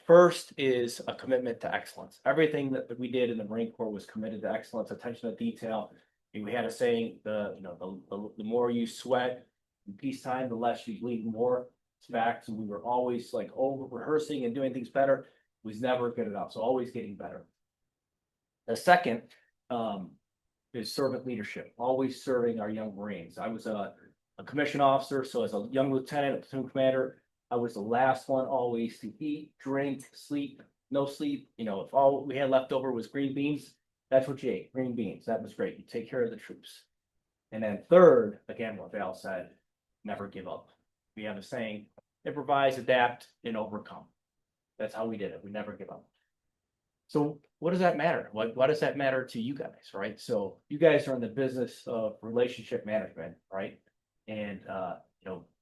First is a commitment to excellence. Everything that we did in the Marine Corps was committed to excellence, attention to detail. And we had a saying, the more you sweat in peacetime, the less you bleed more. It's fact. So we were always like over rehearsing and doing things better. It was never good enough. So always getting better. The second is servant leadership, always serving our young Marines. I was a commissioned officer, so as a young lieutenant, a platoon commander, I was the last one always to eat, drink, sleep, no sleep. If all we had left over was green beans, that's what you ate, green beans. That was great. You take care of the troops. And then third, again, what Val said, never give up. We have a saying, improvise, adapt, and overcome. That's how we did it. We never give up. So what does that matter? Why does that matter to you guys, right? So you guys are in the business of relationship management, right? And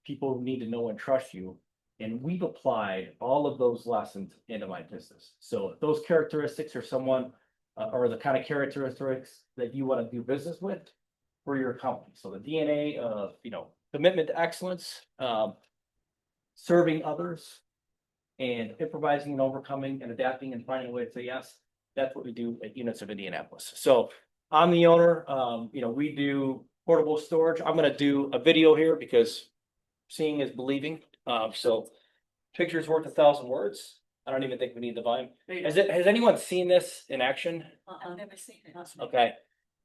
people need to know and trust you. And we've applied all of those lessons into my business. So if those characteristics are someone or the kind of characteristics that you want to do business with for your company. So the DNA of commitment to excellence, serving others, and improvising and overcoming and adapting and finding a way to say yes. That's what we do at Units of Indianapolis. So I'm the owner. We do portable storage. I'm going to do a video here because seeing is believing. So pictures worth 1,000 words. I don't even think we need the volume. Has anyone seen this in action? I've never seen it. Okay.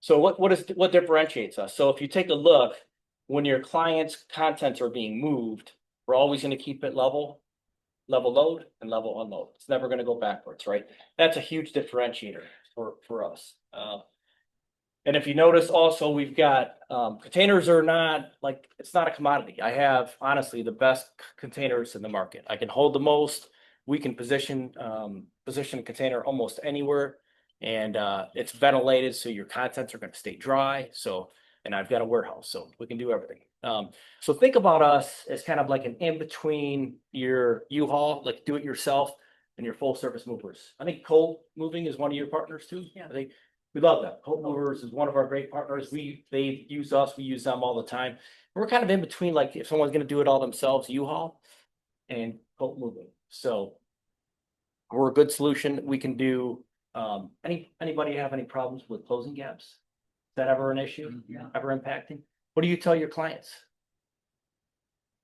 So what differentiates us? So if you take a look, when your client's contents are being moved, we're always going to keep it level load and level unload. It's never going to go backwards, right? That's a huge differentiator for us. And if you notice also, we've got containers are not like, it's not a commodity. I have honestly the best containers in the market. I can hold the most. We can position a container almost anywhere, and it's ventilated, so your contents are going to stay dry. And I've got a warehouse, so we can do everything. So think about us as kind of like an in between your U-Haul, like do it yourself, and your full service movers. I think Colt Moving is one of your partners too. Yeah. I think we love that. Colt Movers is one of our great partners. They use us, we use them all the time. We're kind of in between, like if someone's going to do it all themselves, U-Haul and Colt Moving. So we're a good solution. We can do anybody have any problems with closing gaps? Is that ever an issue? Yeah. Ever impacting? What do you tell your clients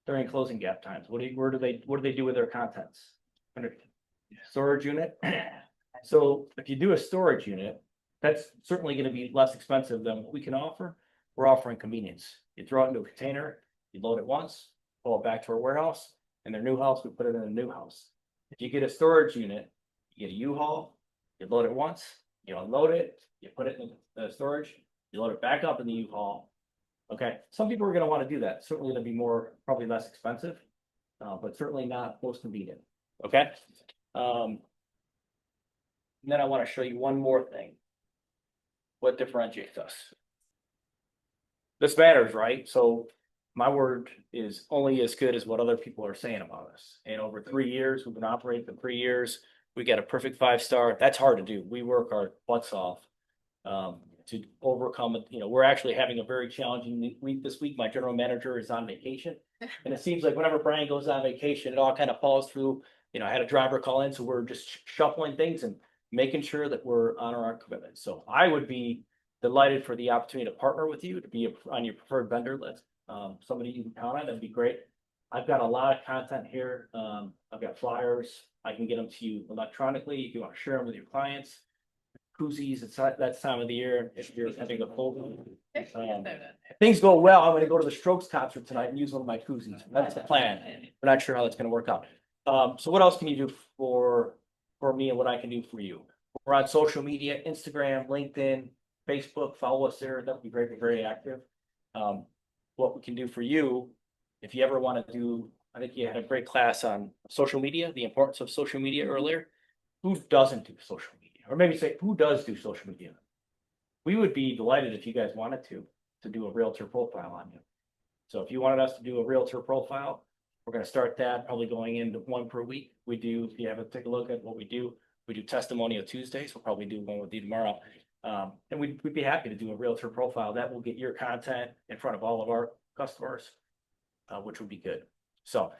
during closing gap times? What do they do with their contents? Storage unit. So if you do a storage unit, that's certainly going to be less expensive than what we can offer. We're offering convenience. You throw it into a container, you load it once, pull it back to our warehouse. In their new house, we put it in a new house. If you get a storage unit, you get a U-Haul, you load it once, you unload it, you put it in the storage, you load it back up in the U-Haul. Okay, some people are going to want to do that. Certainly going to be probably less expensive, but certainly not most convenient. Okay. And then I want to show you one more thing. What differentiates us? This matters, right? So my word is only as good as what other people are saying about us. And over 3 years, we've been operating for 3 years. We got a perfect 5-star. That's hard to do. We work our butts off to overcome it. We're actually having a very challenging week this week. My general manager is on vacation. And it seems like whenever Brian goes on vacation, it all kind of falls through. I had a driver call in, so we're just shuffling things and making sure that we're on our commitment. So I would be delighted for the opportunity to partner with you, to be on your preferred vendor list. Somebody you can count on, that'd be great. I've got a lot of content here. I've got flyers. I can get them to you electronically if you want to share them with your clients. Koozies, it's that time of the year if you're having a cold. If things go well, I'm going to go to the Strokes concert tonight and use one of my koozies. That's the plan. We're not sure how that's going to work out. So what else can you do for me and what I can do for you? We're on social media, Instagram, LinkedIn, Facebook, follow us there. That would be great. We're very active. What we can do for you, if you ever want to do, I think you had a great class on social media, the importance of social media earlier. Who doesn't do social media? Or maybe say, who does do social media? We would be delighted if you guys wanted to do a realtor profile on you. So if you wanted us to do a realtor profile, we're gonna start that probably going into one per week. We do, if you haven't take a look at what we do testimonial Tuesdays. We'll probably do one with you tomorrow. And we'd be happy to do a realtor profile that will get your content in front of all of our customers, which would be good. So,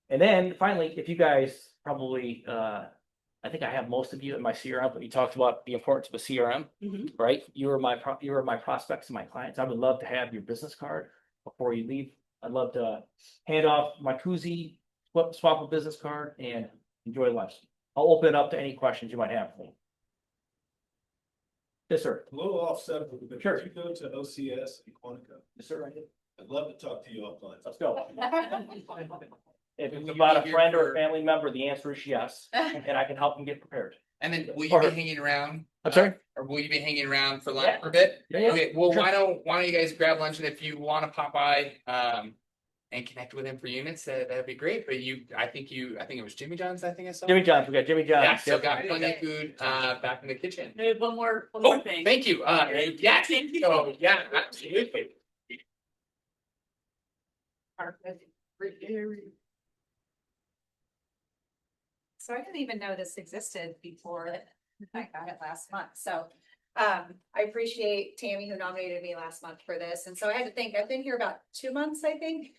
and then finally, if you guys probably, I think I have most of you in my CRM, but you talked about the importance of a CRM, right? You are my prospects and my clients. I would love to have your business card before you leave. I'd love to hand off my koozie, swap a business card, and enjoy lunch. I'll open it up to any questions you might have for me. Yes, sir. A little offset, but Sure. you go to OCS in Quantico. Yes, sir. I did. I'd love to talk to you offline. Let's go. If it's about a friend or a family member, the answer is yes, and I can help them get prepared. And then will you be hanging around? I'm sorry? Or will you be hanging around for lunch Yeah. for a bit? Yeah. Okay, well, Sure. why don't you guys grab lunch, and if you want to pop by, and connect with him for units, that'd be great. But I think it was Jimmy John's. I think I saw. Jimmy John's, we got Jimmy John's. Yeah, so Yep. got plenty of food back in the kitchen. I have one more Oh, thing. thank you. Yeah, so yeah, absolutely. So I didn't even know this existed before I got it last month, so. I appreciate Tammy who nominated me last month for this, and so I had to think, I've been here about 2 months, I think.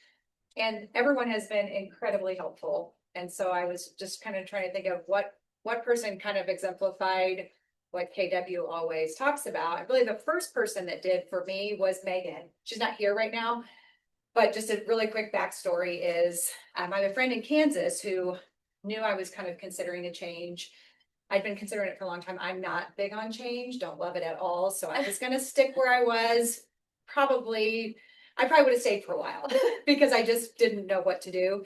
And everyone has been incredibly helpful, and so I was just kind of trying to think of what person kind of exemplified what KW always talks about. I believe the first person that did for me was Megan. She's not here right now. But just a really quick backstory is, I have a friend in Kansas who knew I was kind of considering a change. I'd been considering it for a long time. I'm not big on change, don't love it at all. So I was gonna stick where I was. I probably would have stayed for a while because I just didn't know what to do.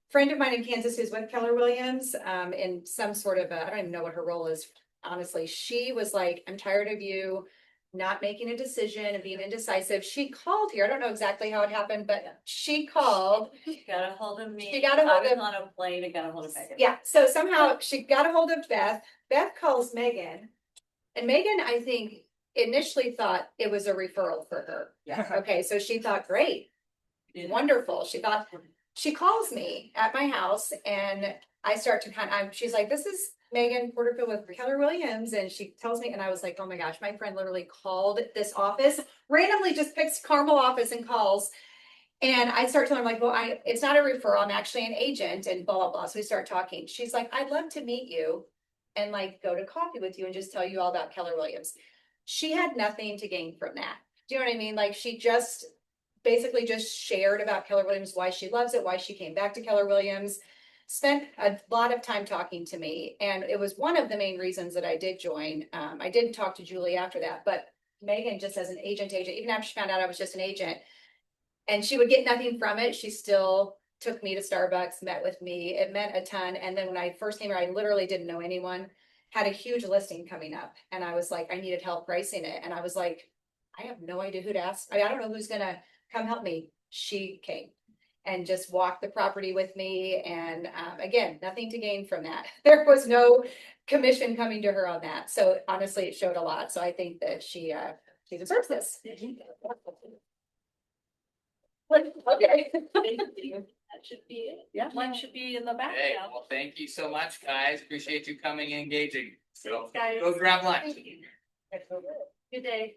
Friend of mine in Kansas who's with Keller Williams, in some sort of I don't even know what her role is. Honestly, she was like, I'm tired of you not making a decision and being indecisive. She called here. I don't know exactly how it happened, but she called. She got a hold of me. She got a hold of- on a plane and got a hold of Megan. Yeah, so somehow she got a hold of Beth. Beth calls Megan. And Megan, I think, initially thought it was a referral for her. Yeah. Okay, so she thought, great, wonderful. She calls me at my house and I start to she's like, this is Megan Porterfield with Keller Williams. And she tells me, and I was like, oh my gosh, my friend literally called this office, randomly just picks Carmel office and calls. And I start telling her, like, well, it's not a referral, I'm actually an agent and blah, blah, blah. So we start talking. She's like, I'd love to meet you and like go to coffee with you and just tell you all about Keller Williams. She had nothing to gain from that. Do you know what I mean? Like she just basically just shared about Keller Williams, why she loves it, why she came back to Keller Williams, spent a lot of time talking to me. And it was one of the main reasons that I did join. I did talk to Julie after that, but Megan just as an agent, even after she found out I was just an agent and she would get nothing from it, she still took me to Starbucks, met with me. It meant a ton. And then when I first came here, I literally didn't know anyone, had a huge listing coming up. And I was like, I needed help pricing it. And I was like, I have no idea who to ask. I don't know who's gonna come help me. She came and just walked the property with me. And again, nothing to gain from that. There was no commission coming to her on that. So honestly, it showed a lot. So I think that she deserves this. Okay. That should be it. Yeah, mine should be in the back Hey, now. well, thank you so much, guys. Appreciate you coming and engaging. So Thanks, guys. go grab lunch. Good day.